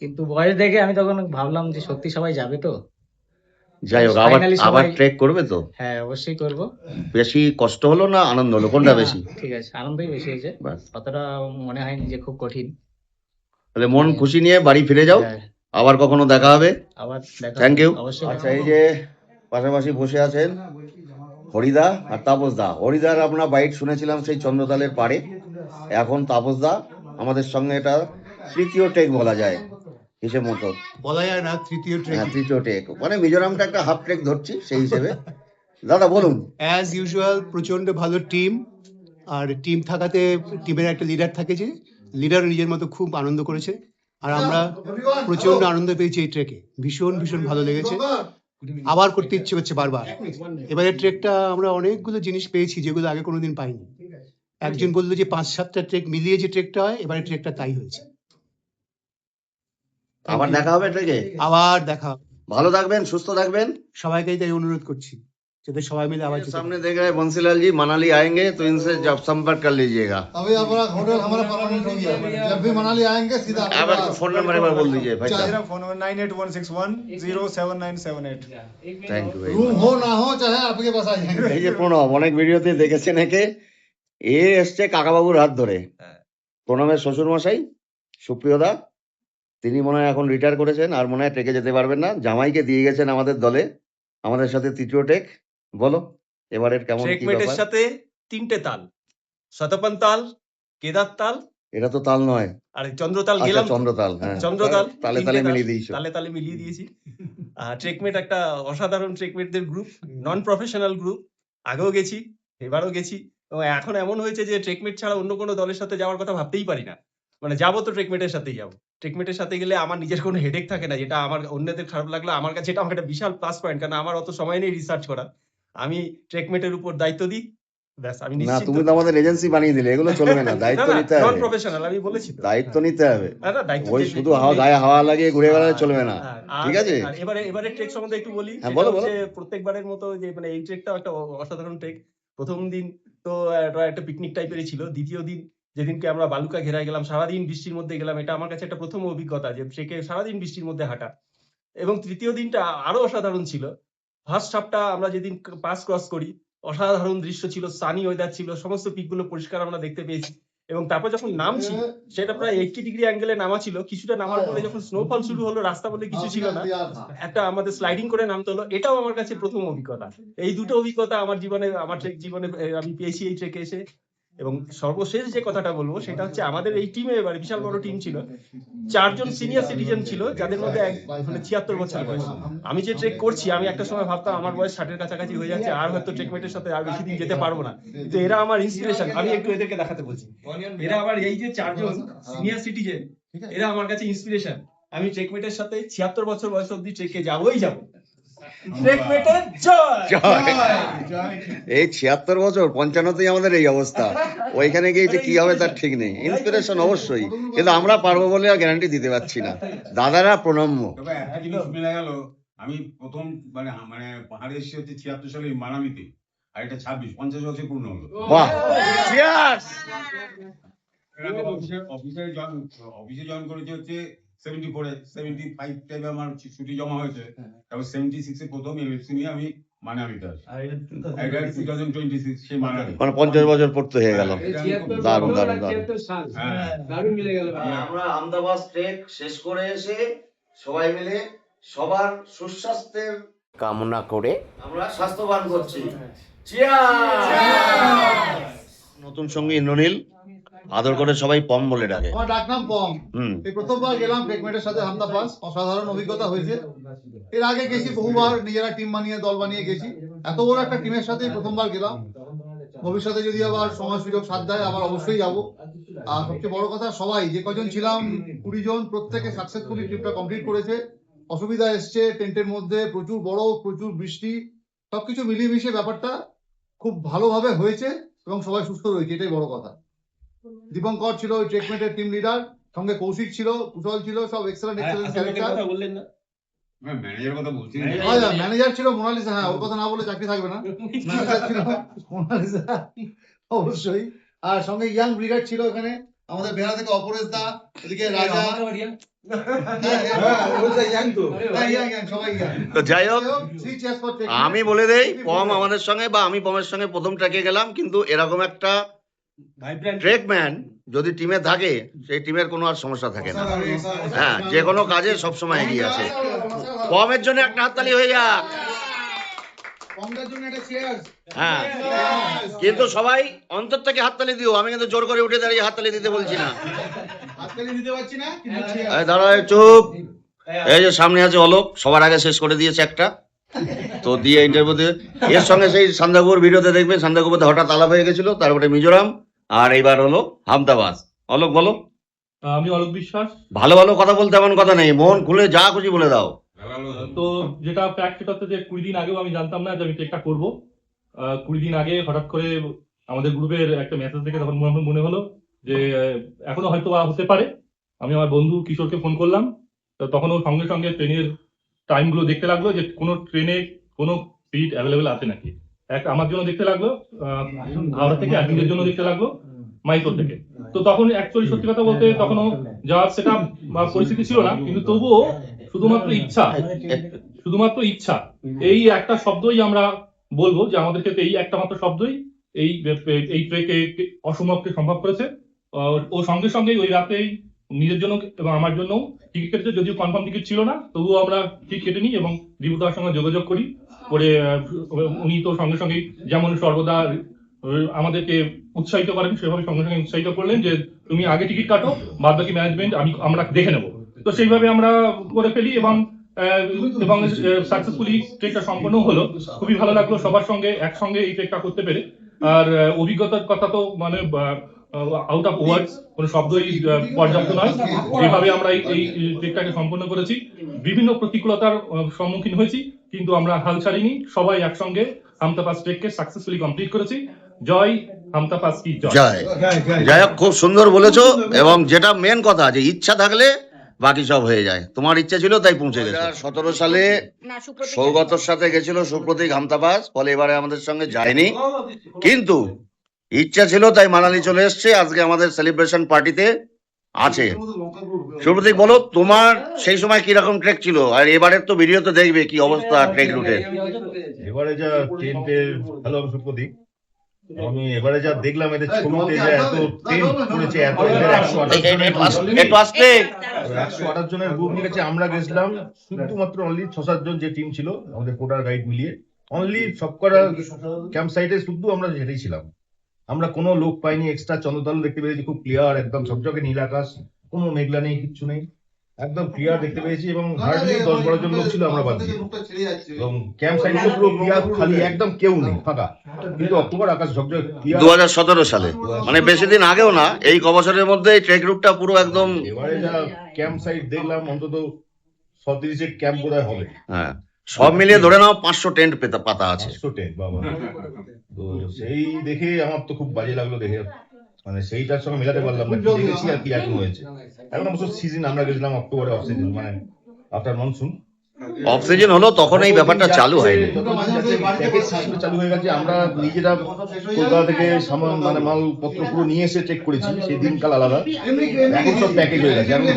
কিন্তু বয়স দেখে আমি তখন ভাবলাম যে সত্যি সবাই যাবে তো। যাই হোক, আবার Finally আবার সবাই- ট্রেক করবে তো? হ্যাঁ, অবশ্যই করবো। বেশি কষ্ট হলো না আনন্দ হলো, কোনটা বেশি? ঠিক আছে, আনন্দই বেশি হয়েছে, বাস। অতটা মনে হয়নি যে খুব কঠিন। তাহলে মন খুশি নিয়ে বাড়ি ফিরে যাও, হ্যাঁ, আবার কখনো দেখা হবে। আবার দেখা থ্যাংক ইউ। অবশ্যই দেখা আচ্ছা, এই যে পাশাপাশি বসে আছেন হরিদা আর তাপসদা। হরিদার আপনার বাইট শুনেছিলাম সেই চন্দ্রতালের পাড়ে, এখন তাপসদা আমাদের সঙ্গে এটা তৃতীয় টেক বলা যায় হিসেব মতো। বলা যায় না তৃতীয় ট্রেক। হ্যাঁ, তৃতীয় টেক মানে মিজোরামটা একটা হাফ ট্রেক ধরছি সেই হিসেবে। দাদা বলুন। অ্যাজ ইউজুয়াল প্রচন্ড ভালো টিম, আর টিম থাকাতে টিমের একটা লিডার থাকে, যে লিডার নিজের মতো খুব আনন্দ করেছে, আর আমরা প্রচন্ড আনন্দ পেয়েছি এই ট্রেকে। ভীষণ ভীষণ ভালো লেগেছে, আবার করতে ইচ্ছে করছে বারবার। এবারে ট্রেকটা আমরা অনেকগুলো জিনিস পেয়েছি যেগুলো আগে কোনোদিন পাইনি। একজন বললো যে 5-7টা ট্রেক মিলিয়ে যে ট্রেকটা হয়, এবারে ট্রেকটা তাই হয়েছে। আবার দেখা হবে ট্রেকে। আবার দেখা হবে। ভালো থাকবেন, সুস্থ থাকবেন। সবাইকে তাই অনুরোধ করছি যাতে সবাই মিলে আবার যেতে सामने देख रहे हैं बंसीलाल जी, मनाली आएंगे तो इनसे जब संपर्क कर लीजिएगा। अभी हमारा होटल हमारा परमानेंट हो गया, जब भी मनाली आएंगे सीधा अब फोन नंबर एक बार बोल दीजिए भाई साहब। मेरा phone number 9816107978। Thank you very room हो ना हो चाहे आपके पास आ जाएंगे। এই যে প্রণব, অনেক ভিডিওতে দেখেছেন একে, এ এসছে কাকাবাবুর হাত ধরে। প্রণবের শ্বশুর মশাই সুপ্রিয় দা, তিনি মনে হয় এখন রিটায়ার করেছেন, আর মনে হয় ট্রেকে যেতে পারবেন না, জামাইকে দিয়ে গেছেন আমাদের দলে, আমাদের সাথে তৃতীয় টেক। বলো এবারের কেমন কি ট্রেকমেটের ব্যাপার? সাথে 3টে তাল, শতপন তাল, কেদার তাল, এটা তো তাল নয়, আর চন্দ্রতাল আচ্ছা গেলাম। চন্দ্রতাল, হ্যাঁ চন্দ্রতাল তালে 3টে তালে তাল, মিলিয়ে দিয়েছো। তালে তালে মিলিয়ে দিয়েছি। ট্রেকমেট একটা অসাধারণ ট্রেকমেটদের গ্রুপ, নন প্রফেশনাল গ্রুপ। আগেও গেছি, এবারও গেছি, এবং এখন এমন হয়েছে যে ট্রেকমেট ছাড়া অন্য কোনো দলের সাথে যাওয়ার কথা ভাবতেই পারি না। মানে যাবো তো ট্রেকমেটের সাথেই যাবো। ট্রেকমেটের সাথে গেলে আমার নিজের কোনো হেডেক থাকে না, যেটা আমার অন্যদের খারাপ লাগলো আমার কাছে এটা আমার একটা বিশাল প্লাস পয়েন্ট, কারণ আমার অত সময় নেই রিসার্চ করা। আমি ট্রেকমেটের উপর দায়িত্ব দিই, ব্যাস আমি না নিশ্চিত। তুমি তো আমাদের এজেন্সি বানিয়ে দিলে, এগুলো চলবে না, দায়িত্ব নিতে নন হবে। প্রফেশনাল আমি বলেছি তো। দায়িত্ব নিতে হবে, দায়িত্ব ওই নিতে- শুধু হাওয়া গায়ে হাওয়া লাগিয়ে ঘুরে বেড়ালে চলবে না, আর- ঠিক আছে? আর এবারে ট্রেক সম্বন্ধে একটু বলি। হ্যাঁ, সেটা বলো, হচ্ছে প্রত্যেকবারের মতো যে মানে এই ট্রেকটাও একটা অসাধারণ ট্রেক। প্রথম দিন তো একটা পিকনিক টাইপেরই ছিল। দ্বিতীয় দিন যেদিনকে আমরা বালুকা ঘেরায় গেলাম, সারাদিন বৃষ্টির মধ্যে গেলাম, এটা আমার কাছে একটা প্রথম অভিজ্ঞতা যে ট্রেকে সারাদিন বৃষ্টির মধ্যে হাঁটা। এবং তৃতীয় দিনটা আরো অসাধারণ ছিল। ফার্স্ট হাফটা আমরা যেদিন পাস ক্রস করি, অসাধারণ দৃশ্য ছিল, সানি ওয়েদার ছিল, সমস্ত পিকগুলো পরিষ্কার আমরা দেখতে পেয়েছি। এবং তারপর যখন নামছি, সেটা প্রায় 80 ডিগ্রি অ্যাঙ্গেলে নামা ছিল। কিছুটা নামার পরে যখন স্নোফল শুরু হলো, রাস্তা বলে কিছু ছিল না, একটা আমাদের স্লাইডিং করে নামতে হলো। এটাও আমার কাছে প্রথম অভিজ্ঞতা। এই দুটো অভিজ্ঞতা আমার জীবনে, আমার ট্রেক জীবনে আমি পেয়েছি এই ট্রেকে এসে। এবং সর্বশেষ যে কথাটা বলবো সেটা হচ্ছে আমাদের এই টিমে এবার বিশাল বড় টিম ছিল। 4 জন সিনিয়র সিটিজেন ছিল, যাদের মধ্যে মানে 76 বছর বয়স। আমি যে ট্রেক করছি, আমি একটা সময় ভাবতাম আমার বয়স 60-এর কাছাকাছি হয়ে যাচ্ছে, আর হয়তো ট্রেকমেটের সাথে আর বেশি দিন যেতে পারবো না। কিন্তু এরা আমার ইন্সপিরেশন, আমি একটু এদেরকে দেখাতে বলছি। এরা আবার এই যে 4 জন সিনিয়র সিটিজেন, এরা আমার কাছে ইন্সপিরেশন। আমি ট্রেকমেটের সাথে 76 বছর বয়স অব্দি ট্রেকে যাবোই যাবো। ট্রেকমেটের জয়। এই 76 বছর 55তেই আমাদের এই অবস্থা, ওইখানে গিয়ে যে কি হবে তার ঠিক নেই। ইন্সপিরেশন অবশ্যই, কিন্তু আমরা পারবো বলে আর গ্যারান্টি দিতে পারছি না। দাদারা প্রণম্য। তবে একটা জিনিস মিলে গেল, আমি প্রথম মানে পাহাড়ে এসে হচ্ছে 76 সালে মানালিতে, আর এটা 26 50 বছর পূর্ণ হলো। বাহ, চিয়ার্স। অফিসে জয়েন করেছে হচ্ছে 74-এ, 75 টাইপে আমার ছুটি জমা হয়েছে। তারপর 76-এ প্রথম এলএফসি নিয়ে আমি মানালিতে আসি। এটা 2026 সেই মানালি, মানে 50 বছর পড়তে হয়ে গেল। দারুণ দারুণ দারুণ। আমরা আহমেদাবাদ ট্রেক শেষ করে এসে সবাই মিলে সবার সুস্বাস্থ্যের কামনা করে আমরা স্বাস্থ্যবান করছি। নতুন সঙ্গী ইন্দ্রনীল, আদর করে সবাই পম বলে ডাকে। আমার ডাকনাম পম। এই প্রথমবার গেলাম ট্রেকমেটের সাথে আহমেদাবাদ, অসাধারণ অভিজ্ঞতা হয়েছে। এর আগে গেছি বহুবার, নিজেরা টিম বানিয়ে দল বানিয়ে গেছি। এত বড় একটা টিমের সাথে প্রথমবার গেলাম। ভবিষ্যতে যদি আবার সময় সুযোগ সাথ দেয় আবার অবশ্যই যাবো। আর সবচেয়ে বড় কথা, সবাই যে কজন ছিলাম 20 জন, প্রত্যেকে সাকসেসফুলি ট্রিপটা কমপ্লিট করেছে। অসুবিধা এসছে টেন্টের মধ্যে, প্রচুর বরফ, প্রচুর বৃষ্টি, সবকিছু মিলিয়ে মিশিয়ে ব্যাপারটা খুব ভালোভাবে হয়েছে এবং সবাই সুস্থ রয়েছে, এটাই বড় কথা। দীপঙ্কর ছিল ওই ট্রেকমেটের টিম লিডার, সঙ্গে কৌশিক ছিল, কুশল ছিল, সব এক্সেলেন্ট ক্যারেক্টার। বললেন না ম্যানেজার কথা বলছি। ম্যানেজার ছিল মোনালিসা, হ্যাঁ ওর কথা না বলে চাকরি থাকবে না। ম্যানেজার ছিল মোনালিসা অবশ্যই, আর সঙ্গে ইয়াং ব্রিগেড ছিল এখানে আমাদের বেড়া থেকে অপরেশ দা, এদিকে রাজা। তো যাই হোক, আমি বলে দেই, পম আমাদের সঙ্গে বা আমি পমের সঙ্গে প্রথম ট্রেকে গেলাম, কিন্তু এরকম একটা ট্রেকম্যান যদি টিমে থাকে, সেই টিমের কোনো আর সমস্যা থাকে না। হ্যাঁ, যে কোনো কাজে সবসময় এগিয়ে আসে। পমের জন্য একটা হাততালি হয়ে যাক। হ্যাঁ, কিন্তু সবাই অন্তর থেকে হাততালি দিও, আমি কিন্তু জোর করে উঠে দাঁড়িয়ে হাততালি দিতে বলছি না। এই দাঁড়াও চুপ। এই যে সামনে আছে অলোক, সবার আগে শেষ করে দিয়েছে একটা, তো দিয়ে ইন্টারভিউ দিয়ে এর সঙ্গে সেই সান্দাকপুর ভিডিওতে দেখবে সান্দাকপুরতে হঠাৎ আলাপ হয়ে গেছিল, তারপরে মিজোরাম, আর এইবার হলো হামদাবাদ। অলোক বলো। আমি অলোক বিশ্বাস। ভালো ভালো কথা বলতে এমন কথা নেই, মন খুলে যা খুশি বলে দাও। তো যেটা ফ্যাক্ট সেটা হচ্ছে যে 20 দিন আগেও আমি জানতাম না যে আমি ট্রেকটা করবো। 20 দিন আগে হঠাৎ করে আমাদের গ্রুপের একটা মেসেজ দেখে তখন আমার মনে হলো যে এখনো হয়তো বা হতে পারে। আমি আমার বন্ধু কিশোরকে ফোন করলাম, তো তখন ও সঙ্গে সঙ্গে ট্রেনের টাইমগুলো দেখতে লাগলো যে কোনো ট্রেনে কোনো সিট অ্যাভেলেবেল আছে নাকি। আমার জন্য দেখতে লাগলো, হাওড়া থেকে আজমিরের জন্য দেখতে লাগলো মাইসোর থেকে। তো তখন অ্যাকচুয়ালি সত্যি কথা বলতে তখনও যাওয়ার সেটা পরিস্থিতি ছিল না, কিন্তু তবুও শুধুমাত্র ইচ্ছা, এই একটা শব্দই আমরা বলবো যে আমাদের ক্ষেত্রে এই একটা মাত্র শব্দই এই ট্রেকে অসম্ভবকে সম্ভব করেছে। ও সঙ্গে সঙ্গে ওই রাতেই নিজের জন্য এবং আমার জন্য টিকিট কেটেছে, যদিও কনফার্ম টিকিট ছিল না, তবুও আমরা টিকিট কেটে নিই এবং দীপুদার সঙ্গে যোগাযোগ করি করে। উনি তো সঙ্গে সঙ্গে যেমন সর্বদা আমাদেরকে উৎসাহিত করেন, সেভাবে সঙ্গে সঙ্গে উৎসাহিত করলেন যে তুমি আগে টিকিট কাটো, বাদ বাকি ম্যানেজমেন্ট আমরা দেখে নেবো। তো সেইভাবে আমরা করে ফেলি এবং সাকসেসফুলি ট্রেকটা সম্পন্ন হলো। খুবই ভালো লাগলো সবার সঙ্গে একসঙ্গে এই ট্রেকটা করতে পেরে। আর অভিজ্ঞতার কথা তো মানে আউট অফ ওয়ার্ডস, কোনো শব্দই পর্যাপ্ত নয়। যেভাবে আমরা এই ট্রেকটাকে সম্পন্ন করেছি, বিভিন্ন প্রতিকূলতার সম্মুখীন হয়েছি, কিন্তু আমরা হাল ছাড়িনি, সবাই একসঙ্গে হামতাপাস ট্রেককে সাকসেসফুলি কমপ্লিট করেছি। জয় হামতাপাস কি জয়। যাই হোক, খুব সুন্দর বলেছো, এবং যেটা মেন কথা যে ইচ্ছা থাকলে বাকি সব হয়ে যায়। তোমার ইচ্ছা ছিল তাই পৌঁছে গেছে। 2017 সালে সৌগতর সাথে গেছিল সুপ্রতীক হামতাপাস, ফলে এবারে আমাদের সঙ্গে যায়নি, কিন্তু ইচ্ছা ছিল তাই মানালি চলে এসছে, আজকে আমাদের সেলিব্রেশন পার্টিতে আছে। সুপ্রতীক বলো, তোমার সেই সময় কি রকম ট্রেক ছিল, আর এবারের তো ভিডিওতে দেখবে কি অবস্থা ট্রেক রুটের। এবারে যা টেন্টের ভালো হবে সুপ্রতীক, আমি এবারে যা দেখলাম এদের ছবিতে যে এত টেন্ট করেছে, এত এদের 128 জনের গ্রুপ নিয়ে গেছে। আমরা গেছিলাম শুধুমাত্র অনলি 6-7 জন যে টিম ছিল আমাদের কোটার গাইড মিলিয়ে, অনলি সবকটা ক্যাম্প সাইটে শুধু আমরা হেঁটেই ছিলাম। আমরা কোনো লোক পাইনি এক্সট্রা। চন্দ্রতল দেখতে পেয়েছি খুব ক্লিয়ার, একদম ঝকঝকে নীল আকাশ, কোনো মেঘলা নেই, কিচ্ছু নেই, একদম ক্লিয়ার দেখতে পেয়েছি। এবং হার্ডলি 10-12 জন লোক ছিল আমরা বাদ দিয়ে, এবং ক্যাম্প সাইট পুরো ক্লিয়ার, খালি একদম কেউ নেই, ফাঁকা, কিন্তু অক্টোবর আকাশ ঝকঝকে ক্লিয়ার। 2017 সালে মানে বেশি দিন আগেও না, এই কবছরের মধ্যে এই ট্রেক রুটটা পুরো একদম। এবারে যা ক্যাম্প সাইট দেখলাম অন্তত 130 ক্যাম্প বোধহয় হবে। হ্যাঁ, সব মিলিয়ে ধরে নাও 500 টেন্ট পাতা আছে। 500 টেন্ট, বাবা। তো সেই দেখে আমার তো খুব বাজে লাগলো দেখে, মানে সেইটার সঙ্গে মেলাতে পারলাম না, কি দেখেছি আর কি এখন হয়েছে। এখন অবশ্য সিজন, আমরা গেছিলাম অক্টোবরে, অফ সিজন মানে আফটার মনসুন। অফ সিজন হলো তখন এই ব্যাপারটা চালু হয়নি, চালু হয়ে গেছে। আমরা নিজেরা কলকাতা থেকে মানে মালপত্র পুরো নিয়ে এসে চেক করেছি, সেই দিনকাল আলাদা। এখন সব প্যাকেজ হয়ে গেছে, এখন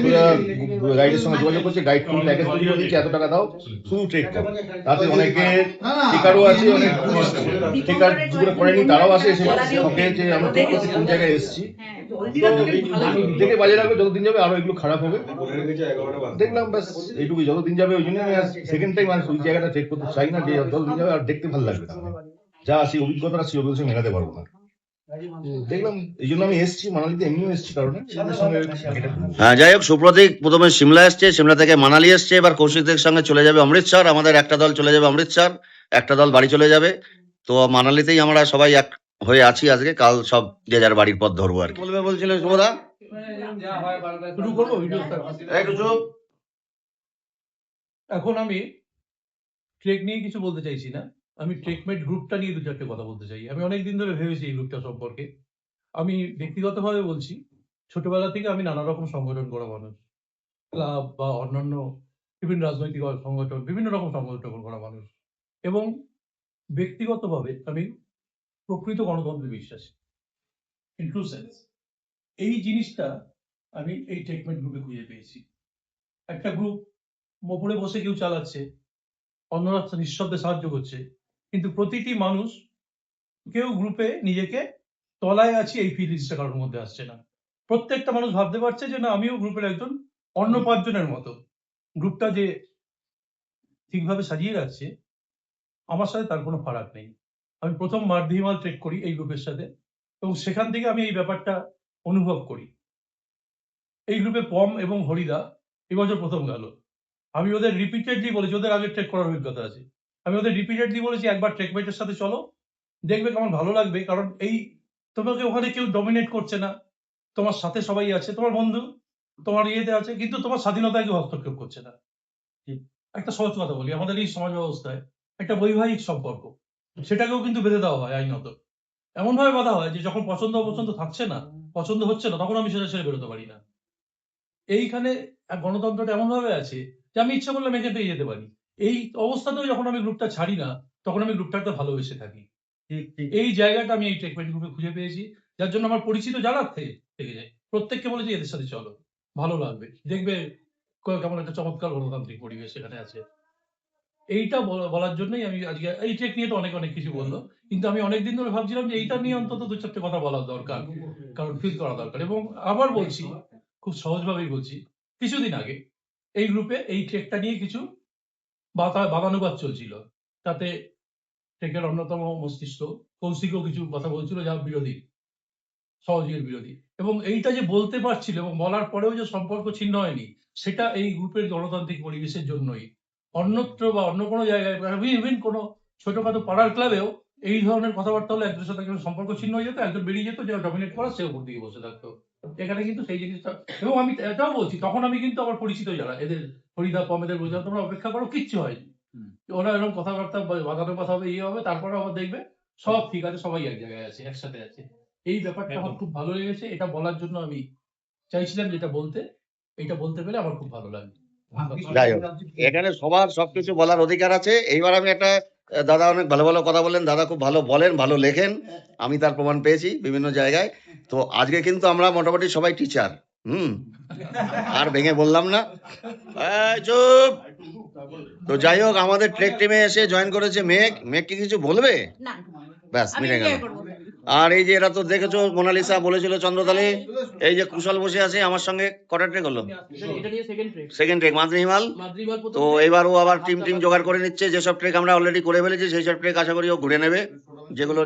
গাইডের সঙ্গে যোগাযোগ করছে, গাইড ফুল প্যাকেজ তৈরি করে দিচ্ছে, এত টাকা দাও শুধু ট্রেক করো। তাতে অনেকে টিকারও আছে, অনেক টিকার যেগুলো করেনি তারাও আসে, এসে ওকে যে আমরা ট্রেক করছি কোন জায়গায় এসেছি। দেখে বাজে লাগবে, যতদিন যাবে আরো এগুলো খারাপ হবে দেখলাম, ব্যাস এইটুকুই। যতদিন যাবে ওই জন্য আমি সেকেন্ড টাইম আর ওই জায়গাটা চেক করতে চাই না, যে যতদিন যাবে আর দেখতে ভালো লাগবে না, যা সেই অভিজ্ঞতাটা সেই অভিজ্ঞতা মেলাতে পারবো না। দেখলাম এই জন্য আমি এসেছি মানালিতে, এমনিও এসেছি কারণে। হ্যাঁ, যাই হোক, সুপ্রতীক প্রথমে সিমলা এসছে, সিমলা থেকে মানালি এসছে, এবার কৌশিকদের সঙ্গে চলে যাবে অমৃতসর। আমাদের একটা দল চলে যাবে অমৃতসর, একটা দল বাড়ি চলে যাবে। তো মানালিতেই আমরা সবাই এক হয়ে আছি আজকে, কাল সব যে যার বাড়ির পথ ধরবো আর কি। বলবে বলছিলেন শুভদা? এখন আমি ট্রেক নিয়ে কিছু বলতে চাইছি না, আমি ট্রেকমেট গ্রুপটা নিয়ে 2-4টে কথা বলতে চাই। আমি অনেকদিন ধরে ভেবেছি এই গ্রুপটা সম্পর্কে। আমি ব্যক্তিগতভাবে বলছি, ছোটবেলা থেকে আমি নানা রকম সংগঠন করা মানুষ, ক্লাব বা অন্যান্য বিভিন্ন রাজনৈতিক সংগঠন, বিভিন্ন রকম সংগঠন করা মানুষ, এবং ব্যক্তিগতভাবে আমি প্রকৃত গণতন্ত্রে বিশ্বাসী, ইন ট্রু সেন্স। এই জিনিসটা আমি এই ট্রেকমেট গ্রুপে খুঁজে পেয়েছি। একটা গ্রুপ মোপড়ে বসে কেউ চালাচ্ছে, অন্যরা নিঃশব্দে সাহায্য করছে, কিন্তু প্রতিটি মানুষ কেউ গ্রুপে নিজেকে তলায় আছি এই ফিলিংসটা কারোর মধ্যে আসছে না। প্রত্যেকটা মানুষ ভাবতে পারছে যে না, আমিও গ্রুপের একজন অন্য 5 জনের মতো। গ্রুপটা যে ঠিকভাবে সাজিয়ে রাখছে, আমার সাথে তার কোনো ফারাক নেই। আমি প্রথম মার্ধিমাল ট্রেক করি এই গ্রুপের সাথে, এবং সেখান থেকে আমি এই ব্যাপারটা অনুভব করি। এই গ্রুপে পম এবং হরিদা এবছর প্রথম গেল। আমি ওদের রিপিটেডলি বলেছি, ওদের আগে ট্রেক করার অভিজ্ঞতা আছে, আমি ওদের রিপিটেডলি বলেছি একবার ট্রেকমেটের সাথে চলো, দেখবে কেমন ভালো লাগবে। কারণ এই তোমাকে ওখানে কেউ ডমিনেট করছে না, তোমার সাথে সবাই আছে, তোমার বন্ধু তোমার ইয়েতে আছে, কিন্তু তোমার স্বাধীনতায় কেউ হস্তক্ষেপ করছে না। একটা সহজ কথা বলি, আমাদের এই সমাজ ব্যবস্থায় একটা বৈবাহিক সম্পর্ক, সেটাকেও কিন্তু বেঁধে দেওয়া হয় আইনত। এমন ভাবে বাধা হয় যে যখন পছন্দ অপছন্দ থাকছে না, পছন্দ হচ্ছে না, তখন আমি সেটা ছেড়ে বেরোতে পারি না। এইখানে গণতন্ত্রটা এমন ভাবে আছে যে আমি ইচ্ছা করলে মেখে পেয়ে যেতে পারি। এই অবস্থাতেও যখন আমি গ্রুপটা ছাড়ি না, তখন আমি গ্রুপটাকে ভালোবেসে থাকি। এই জায়গাটা আমি এই ট্রেকমেন্ট গ্রুপে খুঁজে পেয়েছি, যার জন্য আমার পরিচিত যারা থেকে যায় প্রত্যেককে বলেছি এদের সাথে চলো, ভালো লাগবে, দেখবে কেমন একটা চমৎকার গণতান্ত্রিক পরিবেশ সেখানে আছে। এইটা বলার জন্যই আমি আজকে এই ট্রেক নিয়ে তো অনেক কিছু বললো, কিন্তু আমি অনেকদিন ধরে ভাবছিলাম যে এইটা নিয়ে অন্তত 2-4টে কথা বলার দরকার, কারণ ফিল করা দরকার। এবং আবার বলছি, খুব সহজভাবেই বলছি, কিছুদিন আগে এই গ্রুপে এই ট্রেকটা নিয়ে কিছু বাদানুবাদ চলছিল, তাতে ট্রেকের অন্যতম মস্তিষ্ক কৌশিকও কিছু কথা বলছিল যা বিরোধী, সহযোগীর বিরোধী। এবং এইটা যে বলতে পারছিল এবং বলার পরেও যে সম্পর্ক ছিন্ন হয়নি, সেটা এই গ্রুপের গণতান্ত্রিক পরিবেশের জন্যই। অন্যত্র বা অন্য কোনো জায়গায়, ইভেন কোনো ছোটখাটো পাড়ার ক্লাবেও এই ধরনের কথাবার্তা হলে একজনের সাথে একজন সম্পর্ক ছিন্ন হয়ে যেত, একজন বেরিয়ে যেত, যারা ডমিনেট করা সে উপর দিকে বসে থাকতো। এখানে কিন্তু সেই জিনিসটা, এবং আমি এটাও বলছি, তখন আমি কিন্তু আমার পরিচিত যারা এদের হরিদা পম এদের বলছিলাম তোমরা অপেক্ষা করো, কিচ্ছু হয়নি, ওরা এরকম কথাবার্তা বাজানোর কথা হবে, ইয়ে হবে, তারপরে আবার দেখবে সব ঠিক আছে, সবাই এক জায়গায় আছে, একসাথে আছে। এই ব্যাপারটা আমার খুব ভালো লেগেছে, এটা বলার জন্য আমি চাইছিলাম যেটা বলতে, এটা বলতে পেরে আমার খুব ভালো লাগে। যাই হোক, এখানে সবার সবকিছু বলার অধিকার আছে। এইবার আমি একটা দাদা অনেক ভালো ভালো কথা বলেন, দাদা খুব ভালো বলেন, ভালো লেখেন, আমি তার প্রমাণ পেয়েছি বিভিন্ন জায়গায়। তো আজকে কিন্তু আমরা মোটামুটি সবাই টিচার, আর ভেঙে বললাম না, এই চুপ। তো যাই হোক, আমাদের ট্রেক টিমে এসে জয়েন করেছে মেঘ কি কিছু বলবে? ব্যাস মিটে গেল। আর এই যে এরা তো দেখেছো, মোনালিসা বলেছিল চন্দ্রতালে, এই যে কুশল বসে আছে আমার সঙ্গে, কটা ট্রেক হলো? Second trek Madrid Himal. তো এবার ও আবার টিম জোগাড় করে নিচ্ছে, যেসব ট্রেক আমরা অলরেডি করে ফেলেছি সেই সব ট্রেক আশা করি ও ঘুরে নেবে, যেগুলো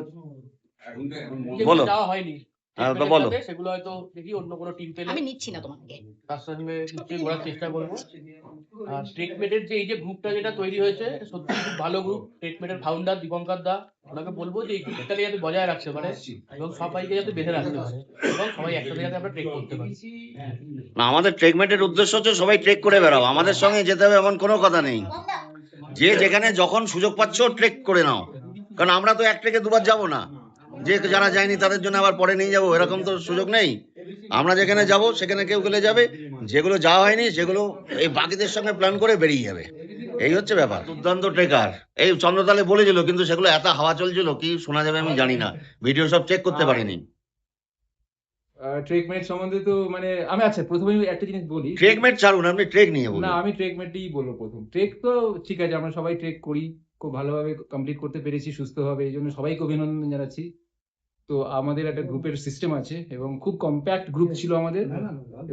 বলো হয়নি বলো। সেগুলো হয়তো দেখি অন্য কোনো টিম পেলে আমি নিচ্ছি না তোমাকে, তার সঙ্গে নিশ্চয়ই ঘোরার চেষ্টা করবো। আর ট্রেকমেটের যে এই যে গ্রুপটা যেটা তৈরি হয়েছে, সত্যি খুব ভালো গ্রুপ। ট্রেকমেটের ফাউন্ডার দীপঙ্কর দা, ওনাকে বলবো যে এই গ্রুপটাকে যাতে বজায় রাখতে পারে এবং সবাইকে যাতে বেঁধে রাখতে পারে এবং সবাই একসাথে যাতে আমরা ট্রেক করতে পারি। না, আমাদের ট্রেকমেটের উদ্দেশ্য হচ্ছে সবাই ট্রেক করে বেড়াও, আমাদের সঙ্গে যেতে হবে এমন কোনো কথা নেই। যে যেখানে যখন সুযোগ পাচ্ছ ট্রেক করে নাও, কারণ আমরা তো এক ট্রেকে দুবার যাবো না, যে যারা যায়নি তাদের জন্য আবার পরে নিয়ে যাবো এরকম তো সুযোগ নেই। আমরা যেখানে যাব সেখানে কেউ গেলে যাবে, যেগুলো যাওয়া হয়নি সেগুলো এই বাকিদের সঙ্গে প্ল্যান করে বেরিয়ে যাবে, এই হচ্ছে ব্যাপার। দুর্দান্ত ট্রেকার, এই চন্দ্রতালে বলেছিল, কিন্তু সেগুলো এত হাওয়া চলছিল কি শোনা যাবে আমি জানি না, ভিডিও সব চেক করতে পারিনি। ট্রেকমেট সম্বন্ধে তো মানে আমি আচ্ছা প্রথমে একটা জিনিস বলি, ট্রেকমেট ছাড়ুন, আপনি ট্রেক নিয়ে বলুন। না আমি ট্রেকমেটই বলবো প্রথম। ট্রেক তো ঠিক আছে, আমরা সবাই ট্রেক করি, খুব ভালোভাবে কমপ্লিট করতে পেরেছি সুস্থভাবে, এই জন্য সবাইকে অভিনন্দন জানাচ্ছি। তো আমাদের একটা গ্রুপের সিস্টেম আছে এবং খুব কম্প্যাক্ট গ্রুপ ছিল আমাদের,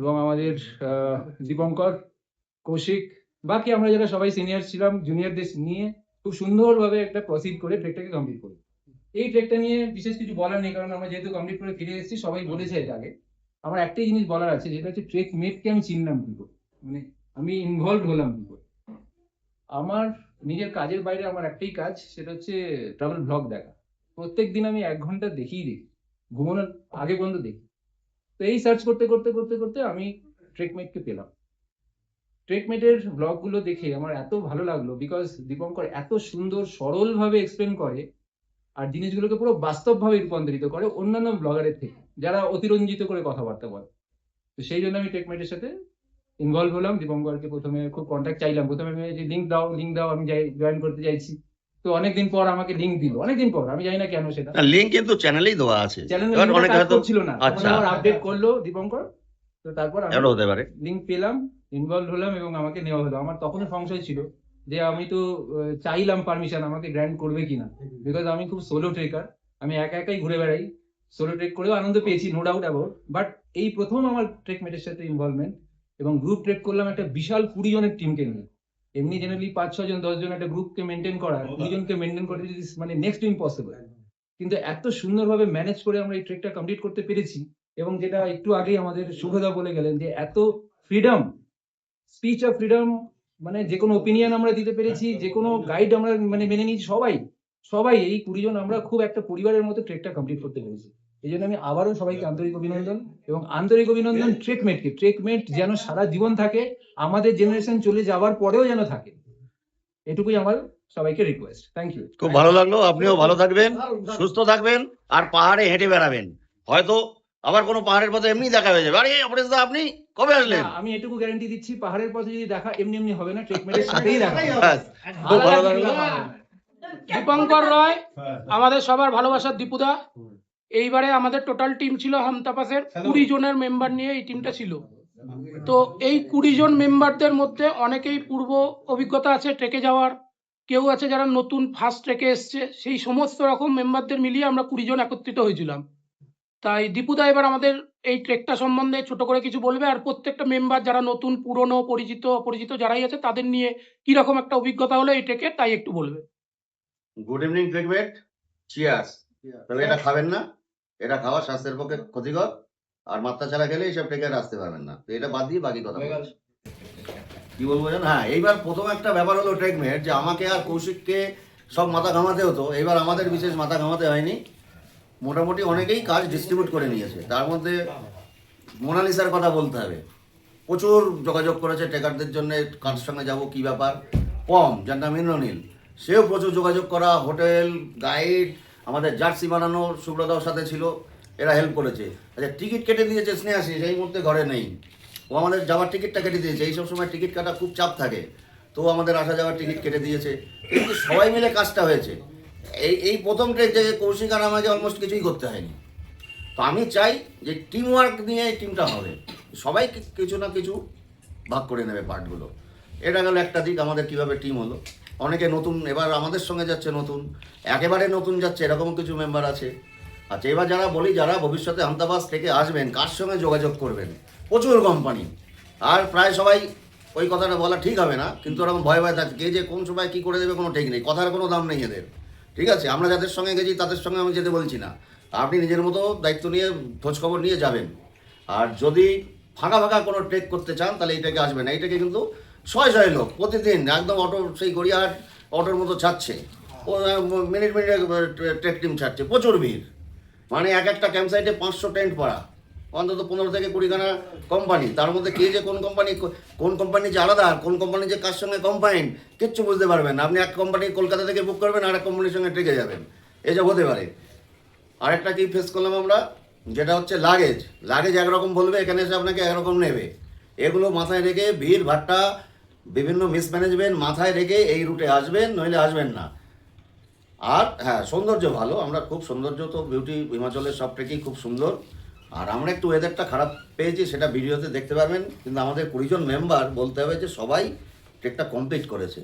এবং আমাদের দীপঙ্কর, কৌশিক, বাকি আমরা যারা সবাই সিনিয়র ছিলাম, জুনিয়রদের নিয়ে খুব সুন্দরভাবে একটা প্রসিড করে ট্রেকটাকে কমপ্লিট করি। এই ট্রেকটা নিয়ে বিশেষ কিছু বলার নেই, কারণ আমরা যেহেতু কমপ্লিট করে ফিরে এসেছি, সবাই বলেছে এটা আগে। আমার একটাই জিনিস বলার আছে, যেটা হচ্ছে ট্রেক মেটকে আমি চিনলাম কি করে, মানে আমি ইনভলভ হলাম কি করে। আমার নিজের কাজের বাইরে আমার একটাই কাজ, সেটা হচ্ছে ট্রাভেল ব্লগ দেখা। প্রত্যেক দিন আমি 1 ঘন্টা দেখি, ঘুমানোর আগে পর্যন্ত দেখি। তো এই সার্চ করতে করতে করতে করতে আমি ট্রেকমেটকে পেলাম। ট্রেকমেটের ব্লগগুলো দেখে আমার এত ভালো লাগলো, বিকজ দীপঙ্কর এত সুন্দর সরলভাবে এক্সপ্লেন করে আর জিনিসগুলোকে পুরো বাস্তবভাবে রূপান্তরিত করে অন্যান্য ব্লগারের থেকে, যারা অতিরঞ্জিত করে কথাবার্তা বলে। তো সেই জন্য আমি ট্রেকমেটের সাথে ইনভলভ হলাম। দীপঙ্করকে প্রথমে খুব কন্ট্যাক্ট চাইলাম, প্রথমে আমি যে লিঙ্ক দাও আমি জয়েন করতে চাইছি। তো অনেকদিন পর আমাকে লিঙ্ক দিল, অনেকদিন পর, আমি জানি না কেন সেটা। লিঙ্ক কিন্তু চ্যানেলেই দেওয়া আছে, চ্যানেলে অনেক হয়তো ছিল না, আচ্ছা আবার আপডেট করলো দীপঙ্কর। তো তারপর আমি হতে পারে লিঙ্ক পেলাম, ইনভলভ হলাম এবং আমাকে নেওয়া হলো। আমার তখনও সংশয় ছিল যে আমি তো চাইলাম পারমিশন, আমাকে গ্র্যান্ট করবে কিনা, বিকজ আমি খুব সোলো ট্রেকার, আমি একাই ঘুরে বেড়াই। সোলো ট্রেক করেও আনন্দ পেয়েছি, নো ডাউট অ্যাবাউট, বাট এই প্রথম আমার ট্রেকমেটের সাথে ইনভলভমেন্ট। এবং গ্রুপ ট্রেক করলাম একটা বিশাল 20 জনের টিমকে নিয়ে। এমনি জেনারেলি 5-6 জন 10 জন একটা গ্রুপকে মেনটেন করা, 20 জনকে মেনটেন করতে মানে নেক্সট টু ইম্পসিবল। কিন্তু এত সুন্দরভাবে ম্যানেজ করে আমরা এই ট্রেকটা কমপ্লিট করতে পেরেছি, এবং যেটা একটু আগেই আমাদের শুভদা বলে গেলেন যে এত ফ্রিডম, স্পিচ অফ ফ্রিডম, মানে যে কোনো ওপিনিয়ন আমরা দিতে পেরেছি, যে কোনো গাইড আমরা মানে মেনে নিয়েছি, সবাই এই 20 জন আমরা খুব একটা পরিবারের মতো ট্রেকটা কমপ্লিট করতে পেরেছি। এই জন্য আমি আবারও সবাইকে আন্তরিক অভিনন্দন, এবং আন্তরিক অভিনন্দন ট্রেকমেট যেন সারা জীবন থাকে, আমাদের জেনারেশন চলে যাওয়ার পরেও যেন থাকে, এটুকুই আমার সবাইকে রিকোয়েস্ট। Thank you. খুব ভালো লাগলো। আপনিও ভালো থাকবেন, সুস্থ থাকবেন, আর পাহাড়ে হেঁটে বেড়াবেন। হয়তো আবার কোনো পাহাড়ের পথে এমনি দেখা হয়ে যাবে। আরে অপরেশ দা, আপনি কবে আসলেন? আমি এটুকু গ্যারান্টি দিচ্ছি, পাহাড়ের পথে যদি দেখা এমনি হবে না, ট্রেকমেটের সাথেই দেখা হবে। ব্যাস, খুব ভালো লাগলো। দীপঙ্কর রয়, আমাদের সবার ভালোবাসার দীপুদা। এইবারে আমাদের টোটাল টিম ছিল হামতাপাসের 20 জনের মেম্বার নিয়ে এই টিমটা ছিল। তো এই 20 জন মেম্বারদের মধ্যে অনেকেই পূর্ব অভিজ্ঞতা আছে ট্রেকে যাওয়ার, কেউ আছে যারা নতুন ফার্স্ট ট্রেকে এসছে। সেই সমস্ত রকম মেম্বারদের মিলিয়ে আমরা 20 জন একত্রিত হয়েছিলাম। তাই দীপুদা এবার আমাদের এই ট্রেকটা সম্বন্ধে ছোট করে কিছু বলবে, আর প্রত্যেকটা মেম্বার যারা নতুন, পুরনো, পরিচিত অপরিচিত যারাই আছে তাদের নিয়ে কিরকম একটা অভিজ্ঞতা হলো এই ট্রেকে, তাই একটু বলবে। Good evening trekmate, cheers. তবে এটা খাবেন না, এটা খাওয়া স্বাস্থ্যের পক্ষে ক্ষতিকর, আর মাত্রা ছাড়া খেলে এইসব ট্রেকে আর আসতে পারবেন না। তো এটা বাদ দিয়ে বাকি কথা বলছি। কি বলবো জানেন? হ্যাঁ, এইবার প্রথম একটা ব্যাপার হলো ট্রেকমেট, যে আমাকে আর কৌশিককে সব মাথা ঘামাতে হতো। এইবার আমাদের বিশেষ মাথা ঘামাতে হয়নি। মোটামুটি অনেকেই কাজ ডিস্ট্রিবিউট করে নিয়েছে। তার মধ্যে মোনালিসার কথা বলতে হবে, প্রচুর যোগাযোগ করেছে ট্রেকারদের জন্য, কার সঙ্গে যাবো কী ব্যাপার। পম, যার নাম ইন্দ্রনীল, সেও প্রচুর যোগাযোগ করা, হোটেল, গাইড, আমাদের জার্সি বানানো সুব্রতার সাথে ছিল, এরা হেল্প করেছে। আচ্ছা, টিকিট কেটে দিয়েছে স্নেহাসী, সেই মুহূর্তে ঘরে নেই, ও আমাদের যাওয়ার টিকিটটা কেটে দিয়েছে। এইসব সময় টিকিট কাটা খুব চাপ থাকে, তো আমাদের আসা যাওয়ার টিকিট কেটে দিয়েছে। কিন্তু সবাই মিলে কাজটা হয়েছে। এই প্রথম ট্রেক যে কৌশিক আর আমাকে অলমোস্ট কিছুই করতে হয়নি। তো আমি চাই যে টিম ওয়ার্ক নিয়ে এই টিমটা হবে, সবাই কিছু না কিছু ভাগ করে নেবে পার্টগুলো। এটা গেল একটা দিক আমাদের কিভাবে টিম হলো। অনেকে নতুন এবার আমাদের সঙ্গে যাচ্ছে, নতুন একেবারে নতুন যাচ্ছে, এরকম কিছু মেম্বার আছে। আচ্ছা, এবার যারা বলি, যারা ভবিষ্যতে হামতাবাস থেকে আসবেন, কার সঙ্গে যোগাযোগ করবেন, প্রচুর কোম্পানি, আর প্রায় সবাই ওই কথাটা বলা ঠিক হবে না, কিন্তু ওরকম ভয় থাকে, কে যে কোন সময় কী করে দেবে কোনো ঠিক নেই, কথার কোনো দাম নেই এদের। ঠিক আছে, আমরা যাদের সঙ্গে গেছি তাদের সঙ্গে আমি যেতে বলছি না, আপনি নিজের মতো দায়িত্ব নিয়ে খোঁজখবর নিয়ে যাবেন। আর যদি ফাঁকা ফাঁকা কোনো ট্রেক করতে চান তাহলে এইটাকে আসবেন। এইটাকে কিন্তু শয়ে লোক প্রতিদিন একদম অটো, সেই গড়িয়াহাট অটোর মতো ছাড়ছে, ও মিনিট ট্রেক টিম ছাড়ছে, প্রচুর ভিড়। মানে এক একটা ক্যাম্প সাইটে 500 টেন্ট পড়া, অন্তত 15 থেকে 20 খানা কোম্পানি। তার মধ্যে কে যে কোন কোম্পানি যে আলাদা, কোন কোম্পানি যে কার সঙ্গে কম্বাইন্ড, কিচ্ছু বুঝতে পারবেন না। আপনি এক কোম্পানি কলকাতা থেকে বুক করবেন, আর এক কোম্পানির সঙ্গে ট্রেকে যাবেন, এসব হতে পারে। আরেকটা কি ফেস করলাম আমরা, যেটা হচ্ছে লাগেজ একরকম বলবে, এখানে এসে আপনাকে একরকম নেবে। এগুলো মাথায় রেখে, ভিড় ভাট্টা, বিভিন্ন মিসম্যানেজমেন্ট মাথায় রেখে এই রুটে আসবেন, নইলে আসবেন না। আর হ্যাঁ, সৌন্দর্য ভালো, আমরা খুব সৌন্দর্য, তো বিউটি হিমাচলের সব ট্রেকই খুব সুন্দর। আর আমরা একটু ওয়েদারটা খারাপ পেয়েছি, সেটা ভিডিওতে দেখতে পারবেন। কিন্তু আমাদের 20 জন মেম্বার বলতে হবে যে সবাই ট্রেকটা কমপ্লিট করেছে।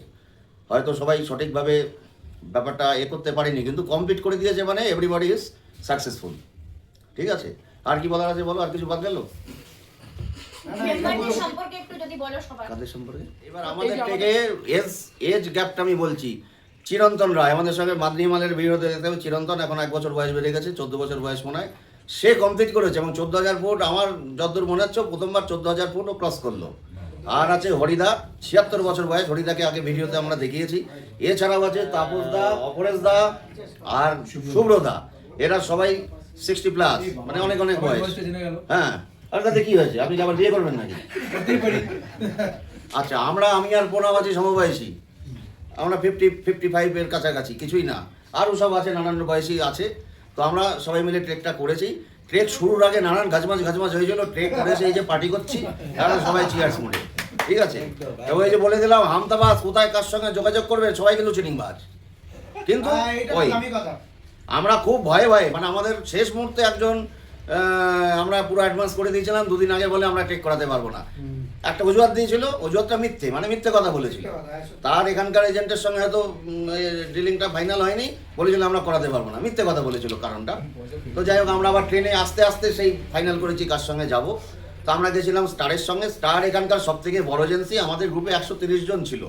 হয়তো সবাই সঠিকভাবে ব্যাপারটা করতে পারেনি, কিন্তু কমপ্লিট করে দিয়েছে, মানে এভরিবডি ইজ সাকসেসফুল। ঠিক আছে, আর কি বলার আছে বলো, আর কিছু বাদ গেল? কাদের সম্পর্কে? এবার আমাদের ট্রেকে এজ গ্যাপটা আমি বলছি। চিরন্তন রায় আমাদের সঙ্গে মাদনিমালের ভিডিওতে দেখতে হবে। চিরন্তন এখন 1 বছর বয়স বেড়ে গেছে, 14 বছর বয়স মনে হয়, সে কমপ্লিট করেছে, এবং 14,000 ফুট, আমার যতদূর মনে হচ্ছে প্রথমবার 14,000 ফুটও ক্রস করলো। আর আছে হরিদা, 76 বছর বয়স, হরিদাকে আগে ভিডিওতে আমরা দেখিয়েছি। এছাড়াও আছে তাপস দা, অপরেশ দা, আর শুভ্রদা, এরা সবাই 60+, মানে অনেক বয়স। হ্যাঁ, আর তাতে কি হয়েছে, আপনি আবার বিয়ে করবেন নাকি? আচ্ছা, আমি আর প্রণব আছি সমবয়সী, আমরা 55 এর কাছাকাছি, কিছুই না। আরও সব আছে, নানান বয়সী আছে। তো আমরা সবাই মিলে ট্রেকটা করেছি। ট্রেক শুরুর আগে নানান গাছমাছ হয়েছিল, ট্রেক করেছে, এই যে পার্টি করছি, তারা সবাই চিয়ার্স মোডে। ঠিক আছে, এবং এই যে বলে দিলাম হামতাবাস কোথায় কার সঙ্গে যোগাযোগ করবে, সবাই কিন্তু চিটিংবাজ। কিন্তু ওই আমরা খুব ভয়ে মানে আমাদের শেষ মুহূর্তে একজন আমরা পুরো অ্যাডভান্স করে দিয়েছিলাম, 2 দিন আগে বলে আমরা ট্রেক করাতে পারবো না। একটা অজুহাত দিয়েছিল, অজুহাতটা মিথ্যে কথা বলেছিল। তার এখানকার এজেন্টের সঙ্গে হয়তো ডিলিংটা ফাইনাল হয়নি, বলেছিল আমরা করাতে পারবো না, মিথ্যে কথা বলেছিল কারণটা। তো যাই হোক, আমরা আবার ট্রেনে আস্তে আস্তে সেই ফাইনাল করেছি কার সঙ্গে যাব। তো আমরা গেছিলাম স্টারের সঙ্গে। স্টার এখানকার সব থেকে বড় এজেন্সি, আমাদের গ্রুপে 130 জন ছিল,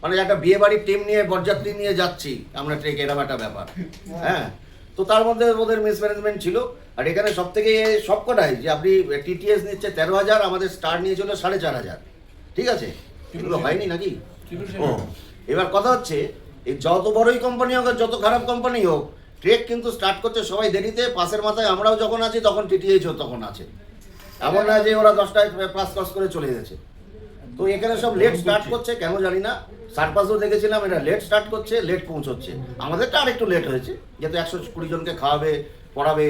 মানে একটা বিয়ে বাড়ির টিম নিয়ে, বরযাত্রী নিয়ে যাচ্ছি আমরা ট্রেক, এরকম একটা ব্যাপার। হ্যাঁ, তো তার মধ্যে ওদের মিসম্যানেজমেন্ট ছিল। আর এখানে সব থেকে সবকটাই যে আপনি টিটিএস নিচ্ছে 13,000, আমাদের স্টার নিয়েছিল 4,500, ঠিক আছে, এগুলো হয়নি নাকি? ও এবার কথা হচ্ছে এই যত বড়ই কোম্পানি হোক আর যত খারাপ কোম্পানি হোক, ট্রেক কিন্তু স্টার্ট করছে সবাই দেরিতে, পাশের মাথায় আমরাও যখন আছি তখন টিটিএইচ তখন আছে, এমন না যে ওরা 10টায় পাস ক্রস করে চলে গেছে। তো এখানে সব লেট স্টার্ট করছে, কেন জানি না। সার্পাসও দেখেছিলাম এরা লেট স্টার্ট করছে, লেট পৌঁছচ্ছে। আমাদেরটা আরেকটু লেট হয়েছে, যেহেতু 120 জনকে খাওয়াবে, পড়াবে,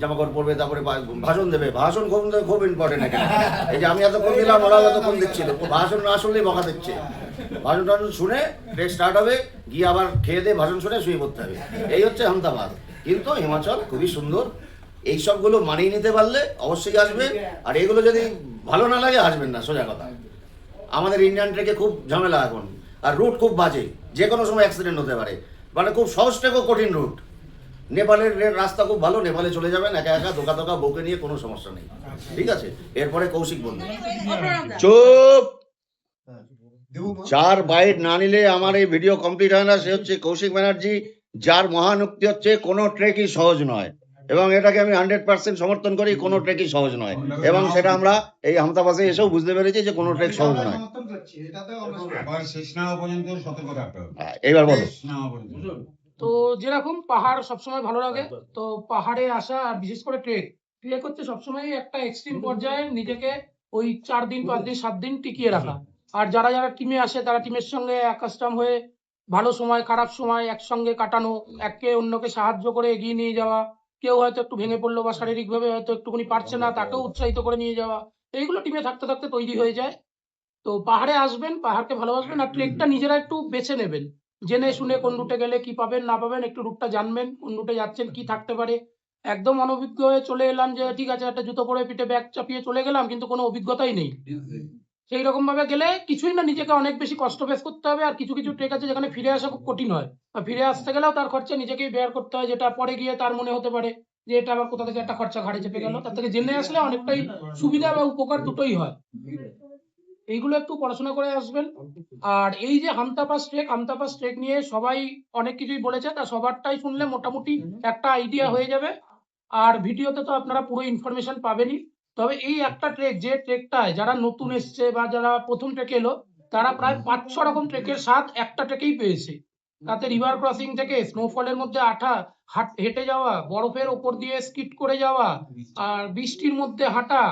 জামাকাপড় পরবে, তারপরে ভাষণ দেবে। ভাষণ খুব ইম্পর্টেন্ট এখানে। এই যে আমি এতক্ষণ দিলাম, ওরা এতক্ষণ দিচ্ছিল, ভাষণ না শুনলেই বকা দিচ্ছে। ভাষণ টাষণ শুনে ট্রেক স্টার্ট হবে, গিয়ে আবার খেয়ে দিয়ে ভাষণ শুনে শুয়ে পড়তে হবে। এই হচ্ছে আহমেদাবাদ। কিন্তু হিমাচল খুবই সুন্দর, এই সবগুলো মানিয়ে নিতে পারলে অবশ্যই আসবে। আর এগুলো যদি ভালো না লাগে আসবেন না, সোজা কথা। আমাদের ইন্ডিয়ান ট্রেকে খুব ঝামেলা এখন, আর রুট খুব বাজে, যে কোনো সময় অ্যাক্সিডেন্ট হতে পারে। মানে খুব সহজ ট্রেকও কঠিন রুট। নেপালের রাস্তা খুব ভালো, নেপালে চলে যাবেন একা একা, ধোকা বউকে নিয়ে, কোনো সমস্যা নেই, ঠিক আছে। এরপরে কৌশিক বলবেন। চুপ, 4 বাইট না নিলে আমার এই ভিডিও কমপ্লিট হয় না। সে হচ্ছে কৌশিক ব্যানার্জি, যার মহান উক্তি হচ্ছে কোনো ট্রেকই সহজ নয়, এবং এটাকে আমি 100% সমর্থন করি। কোনো ট্রেকই সহজ নয়, এবং সেটা আমরা এই আহমেদাবাদে এসেও বুঝতে পেরেছি যে কোনো ট্রেক সহজ নয়। শেষ না হওয়া পর্যন্ত সতর্ক থাকতে হবে। এবার বলো। শেষ না হওয়া পর্যন্ত। তো যেরকম পাহাড় সবসময় ভালো লাগে, তো পাহাড়ে আসা আর বিশেষ করে ট্রেক হচ্ছে সবসময় একটা এক্সট্রিম পর্যায়ে নিজেকে ওই 4 দিন 5 দিন 7 দিন টিকিয়ে রাখা। আর যারা যারা টিমে আসে তারা টিমের সঙ্গে কাস্টম হয়ে ভালো সময় খারাপ সময় একসঙ্গে কাটানো, একে অন্যকে সাহায্য করে এগিয়ে নিয়ে যাওয়া। কেউ হয়তো একটু ভেঙে পড়লো বা শারীরিকভাবে হয়তো একটুখানি পারছে না, তাকেও উৎসাহিত করে নিয়ে যাওয়া, এইগুলো টিমে থাকতে থাকতে তৈরি হয়ে যায়। তো পাহাড়ে আসবেন, পাহাড়কে ভালোবাসবেন, আর ট্রেকটা নিজেরা একটু বেছে নেবেন, জেনে শুনে কোন রুটে গেলে কি পাবেন না পাবেন, একটু রুটটা জানবেন, কোন রুটে যাচ্ছেন কি থাকতে পারে। একদম অনভিজ্ঞ হয়ে চলে এলাম যে ঠিক আছে একটা জুতো পরে পিঠে ব্যাগ চাপিয়ে চলে গেলাম, কিন্তু কোনো অভিজ্ঞতাই নেই, সেই রকম ভাবে গেলে কিছুই না, নিজেকে অনেক বেশি কষ্ট ফেস করতে হবে। আর কিছু কিছু ট্রেক আছে যেখানে ফিরে আসা খুব কঠিন হয়, বা ফিরে আসতে গেলেও তার খরচা নিজেকেই বেয়ার করতে হয়, যেটা পরে গিয়ে তার মনে হতে পারে যে এটা আবার কোথা থেকে একটা খরচা ঘাড়ে চেপে গেল। তার থেকে জেনে আসলে অনেকটাই সুবিধা বা উপকার দুটোই হয়। এইগুলো একটু পড়াশোনা করে আসবেন। আর এই যে হামতা পাস ট্রেক নিয়ে সবাই অনেক কিছুই বলেছে, তা সবারটাই শুনলে মোটামুটি একটা আইডিয়া হয়ে যাবে। আর ভিডিওতে তো আপনারা পুরো ইনফরমেশন পাবেনই। তবে এই একটা ট্রেক, যে ট্রেকটায় যারা নতুন এসছে বা যারা প্রথম ট্রেকে এলো, তারা প্রায় 5-6 রকম ট্রেকের স্বাদ একটা ট্রেকেই পেয়েছে। তাতে রিভার ক্রসিং থেকে স্নোফলের মধ্যে হেঁটে যাওয়া, বরফের ওপর দিয়ে স্কিট করে যাওয়া, আর বৃষ্টির মধ্যে হাঁটা,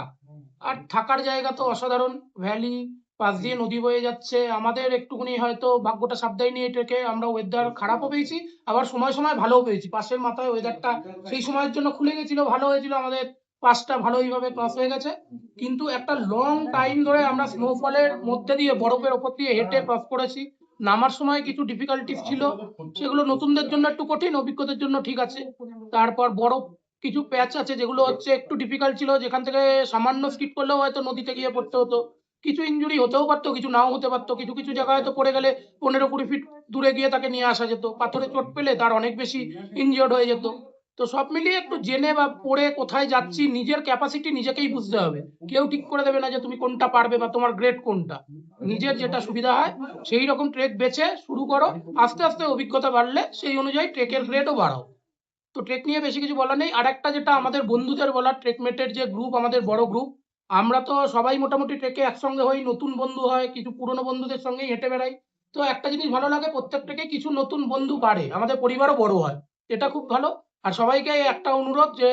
আর থাকার জায়গা তো অসাধারণ, ভ্যালি পাশ দিয়ে নদী বয়ে যাচ্ছে। আমাদের একটুখানি হয়তো ভাগ্যটা সাথ দেয়নি এই ট্রেকে, আমরা ওয়েদার খারাপও পেয়েছি, আবার সময় সময় ভালোও পেয়েছি। পাশের মাথায় ওয়েদারটা সেই সময়ের জন্য খুলে গেছিল, ভালো হয়েছিল, আমাদের পাসটা ভালোইভাবে ক্রস হয়ে গেছে। কিন্তু একটা লং টাইম ধরে আমরা স্নোফলের মধ্যে দিয়ে বরফের ওপর দিয়ে হেঁটে ক্রস করেছি। নামার সময় কিছু ডিফিকাল্টিস ছিল, সেগুলো নতুনদের জন্য একটু কঠিন, অভিজ্ঞদের জন্য ঠিক আছে। তারপর বরফ কিছু প্যাচ আছে যেগুলো হচ্ছে একটু ডিফিকাল্ট ছিল, যেখান থেকে সামান্য স্কিপ করলেও হয়তো নদীতে গিয়ে পড়তে হতো। কিছু ইনজুরি হতেও পারতো, কিছু নাও হতে পারতো। কিছু কিছু জায়গায় হয়তো পড়ে গেলে 15-20 ফিট দূরে গিয়ে তাকে নিয়ে আসা যেত, পাথরে চোট পেলে তার অনেক বেশি ইনজিওর্ড হয়ে যেত। তো সব মিলিয়ে একটু জেনে বা পড়ে কোথায় যাচ্ছি, নিজের ক্যাপাসিটি নিজেকেই বুঝতে হবে। কেউ ঠিক করে দেবে না যে তুমি কোনটা পারবে বা তোমার গ্রেড কোনটা। নিজের যেটা সুবিধা হয় সেই রকম ট্রেক বেছে শুরু করো, আস্তে আস্তে অভিজ্ঞতা বাড়লে সেই অনুযায়ী ট্রেকের গ্রেডও বাড়াও। তো ট্রেক নিয়ে বেশি কিছু বলার নেই। আর একটা যেটা আমাদের বন্ধুদের বলার, ট্রেকমেটের যে গ্রুপ, আমাদের বড় গ্রুপ, আমরা তো সবাই মোটামুটি ট্রেকে একসঙ্গে হই, নতুন বন্ধু হয়, কিছু পুরনো বন্ধুদের সঙ্গেই হেঁটে বেড়াই। তো একটা জিনিস ভালো লাগে, প্রত্যেক ট্রেকে কিছু নতুন বন্ধু বাড়ে, আমাদের পরিবারও বড় হয়, এটা খুব ভালো। আর সবাইকে একটা অনুরোধ যে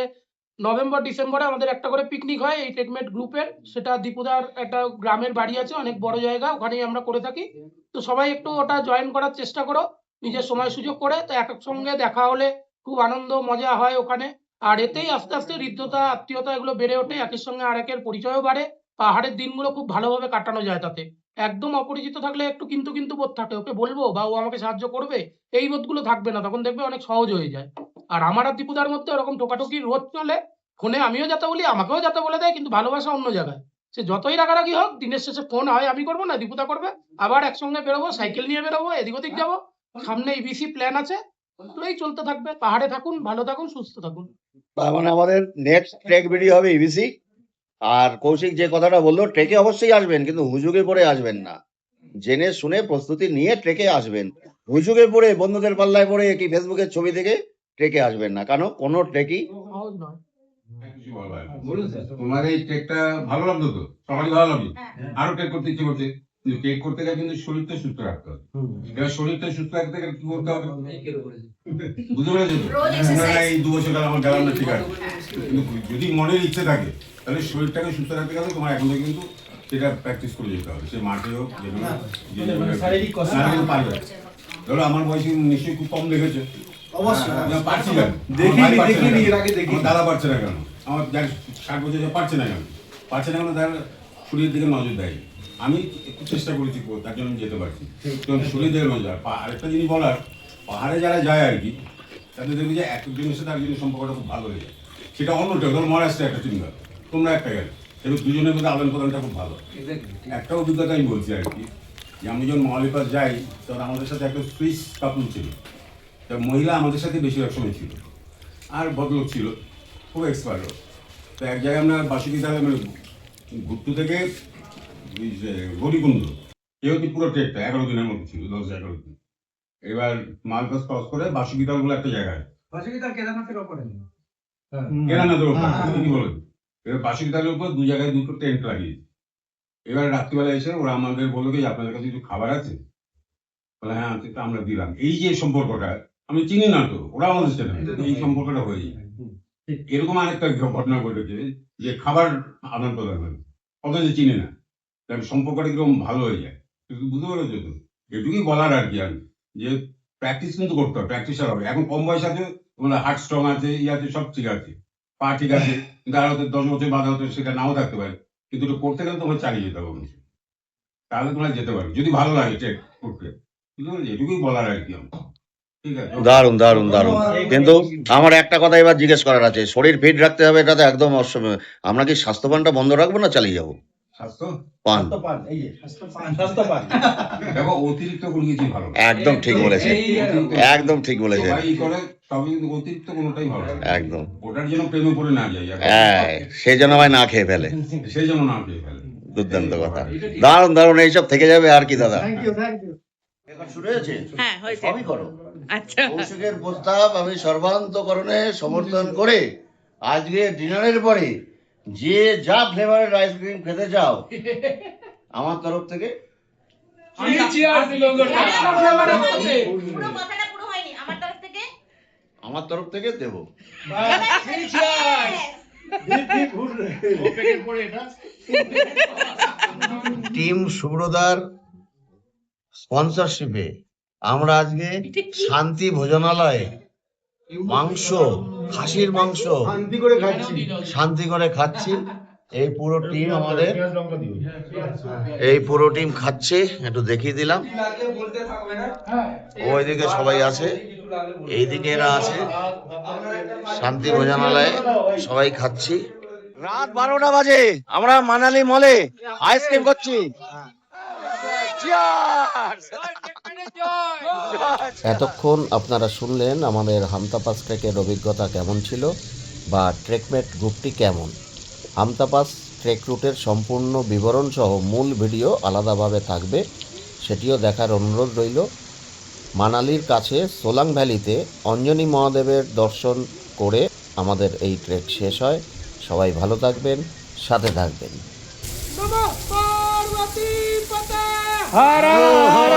নভেম্বর ডিসেম্বরে আমাদের একটা করে পিকনিক হয় এই ট্রেকমেট গ্রুপের, সেটা দীপুদার একটা গ্রামের বাড়ি আছে, অনেক বড় জায়গা, ওখানেই আমরা করে থাকি। তো সবাই একটু ওটা জয়েন করার চেষ্টা করো নিজের সময় সুযোগ করে। তো এক সঙ্গে দেখা হলে খুব আনন্দ মজা হয় ওখানে। আর এতেই আস্তে আস্তে হৃদ্যতা আত্মীয়তা এগুলো বেড়ে ওঠে, একের সঙ্গে আরেকের পরিচয়ও বাড়ে। পাহাড়ের দিনগুলো খুব ভালোভাবে কাটানো যায় তাতে। একদম অপরিচিত থাকলে একটু কিন্তু কিন্তু বোধ থাকে, ওকে বলবো বা ও আমাকে সাহায্য করবে, এই বোধগুলো থাকবে না, তখন দেখবে অনেক সহজ হয়ে যায়। আর আমার আর দীপুদার মধ্যে ওরকম টোকাটুকি রোজ চলে, ফোনে আমিও যাতে বলি আমাকেও যাতে বলে দেয়, কিন্তু ভালোবাসা অন্য জায়গায়। সে যতই রাগারাগি হোক, দিনের শেষে ফোন হয় আমি করবো না দীপুদা করবে, আবার একসঙ্গে বেরোবো, সাইকেল নিয়ে বেরোবো, এদিক ওদিক যাবো, সামনে ইবিসি প্ল্যান আছে। তো এই চলতে থাকবে। পাহাড়ে থাকুন, ভালো থাকুন, সুস্থ থাকুন। তার মানে আমাদের নেক্সট ট্রেক ভিডিও হবে ইবিসি। আর কৌশিক যে কথাটা বললো, ট্রেকে অবশ্যই আসবেন, কিন্তু হুজুগে পড়ে আসবেন না, জেনে শুনে প্রস্তুতি নিয়ে ট্রেকে আসবেন। হুজুগে পড়ে, বন্ধুদের পাল্লায় পড়ে, কি ফেসবুকের ছবি থেকে ট্রেকে আসবেন না, কারণ কোনো ট্রেকই সহজ নয়। কিছু বলবো আর কি। তোমার এই ট্রেকটা ভালো লাগতো তো, সবারই ভালো লাগবে, আরো ট্রেক করতে ইচ্ছে করছে, কিন্তু ট্রেক করতে গেলে কিন্তু শরীরটা সুস্থ রাখতে হবে। এবার শরীরটা সুস্থ রাখতে গেলে কি করতে হবে বুঝতে পেরেছো তো? তোমরা এই 2 বছর কাল আমার গেলাম না, ঠিক আছে, কিন্তু যদি মনের ইচ্ছে থাকে তাহলে শরীরটাকে সুস্থ রাখতে গেলে তোমার এখন থেকে কিন্তু সেটা প্র্যাকটিস করে যেতে হবে, সে মাঠে হোক শারীরিক পারবে। ধরো আমার বয়সে নিশ্চয়ই খুব কম দেখেছো, অবশ্যই পারছি না, আমার দাদা পারছে না কেন, আমার যার 60 বছর পারছে না কেন, তার শরীরের দিকে নজর দেয়। আমি একটু চেষ্টা করেছি, তার জন্য আমি যেতে পারছি, তো শরীর দিকে নজর। আরেকটা জিনিস বলার, পাহাড়ে যারা যায় আর কি, তাদের দেখবে যে একজনের সাথে আরেকজনের সম্পর্কটা খুব ভালো হয়ে যায়। সেটা অন্যটা, ধরো মহারাষ্ট্রে একটা টিম গেল, তোমরা একটা গেলে, এবার দুজনের মধ্যে আদান প্রদানটা খুব ভালো। একটা অভিজ্ঞতা আমি বলছি আর কি, যে আমি যখন মহালিপাস যাই তখন আমাদের সাথে একটা সুইস কাপল ছিল, তা মহিলা আমাদের সাথে বেশিরভাগ সময় ছিল, আর ভদ্রলোক ছিল, খুব এক্সপার্ট। তো এক জায়গায় আমরা বাসুকি তাহলে মানে ঘুরটু থেকে গরিকুণ্ড, এই হচ্ছে পুরো ট্রেকটা 11 দিনের মধ্যে ছিল, 10-11 দিন। এবার মালপাস ক্রস করে বাসুকি তাল বলে একটা জায়গায়, কেদারনাথের ওপরে কি বলে, এবার বাসুকি তালের উপর 2 জায়গায় 2টো টেন্ট লাগিয়েছে। এবার রাত্রিবেলা এসে ওরা আমাদের বললো কি আপনাদের কাছে কিছু খাবার আছে, বলে হ্যাঁ আছে, তা আমরা দিলাম। এই যে সম্পর্কটা, আমি চিনি না তো, ওরা আমাদের চেনে, এই সম্পর্কটা হয়ে যায়। এরকম আরেকটা ঘটনা ঘটেছে যে খাবার আদান প্রদান হয়, অথচ চিনি না, তার সম্পর্কটা কিরকম ভালো হয়ে যায়। কিন্তু বুঝতে পেরেছো তো, এটুকুই বলার আর কি, আমি যে প্র্যাকটিস কিন্তু করতে হবে, প্র্যাকটিস আর হবে। এখন কম বয়স আছে, তোমার হার্ট স্ট্রং আছে, আছে, সব ঠিক আছে, পা ঠিক আছে, কিন্তু আর হয়তো 10 বছর বাধা হতো, সেটা নাও থাকতে পারে, কিন্তু এটা করতে গেলে তোমার চালিয়ে যেতে হবে, তাহলে তোমরা যেতে পারবে যদি ভালো লাগে ট্রেক করতে। এটুকুই বলার আর কি আমার। ঠিক আছে, দারুণ দারুণ দারুণ। কিন্তু আমার একটা কথা এবার জিজ্ঞেস করার আছে, শরীর ফিট রাখতে হবে, এটা তো একদম আমরা কি স্বাস্থ্যপানটা বন্ধ রাখবো না চালিয়ে যাবো? স্বাস্থ্য পান দেখো, অতিরিক্ত কোনো কিছু ভালো না। একদম ঠিক বলেছেন, একদম ঠিক বলেছেন, সবাই করে সবই, কিন্তু অতিরিক্ত কোনোটাই ভালো না। একদম। ওটার জন্য প্রেমে পড়ে না যাই, হ্যাঁ, সেই জন্য আমায় না খেয়ে ফেলে, সেই জন্য না খেয়ে ফেলে। দুর্দান্ত কথা, দারুণ দারুণ, এইসব থেকে যাবে আর কি দাদা। শুরু হয়েছে, হ্যাঁ হয়েছে। সবই করো। আচ্ছা, কৌশিকের প্রস্তাব আমি সর্বান্তকরণে সমর্থন করে আজকে ডিনারের পরে যে যা ফ্লেভারের আইসক্রিম খেতে চাও, আমার তরফ থেকে আমি চেয়ার দিলাম আমার তরফ থেকে দেবো। টিম সুব্রদার স্পন্সরশিপে আমরা আজকে শান্তি ভোজনালয়ে মাংস, খাসির মাংস শান্তি করে খাচ্ছি। এই পুরো টিম আমাদের, এই পুরো টিম খাচ্ছে, একটু দেখিয়ে দিলাম। ওইদিকে সবাই আছে, এইদিকে এরা আছে, শান্তি ভোজনালয়ে সবাই খাচ্ছি। রাত 12টা বাজে, আমরা মানালি মলে আইসক্রিম করছি। এতক্ষণ আপনারা শুনলেন আমাদের হামতাপাস ট্রেকের অভিজ্ঞতা কেমন ছিল বা ট্রেকমেট গ্রুপটি কেমন। হামতাপাস ট্রেক রুটের সম্পূর্ণ বিবরণ সহ মূল ভিডিও আলাদাভাবে থাকবে, সেটিও দেখার অনুরোধ রইল। মানালির কাছে সোলাং ভ্যালিতে অঞ্জনী মহাদেবের দর্শন করে আমাদের এই ট্রেক শেষ হয়। সবাই ভালো থাকবেন, সাথে থাকবেন। হর হর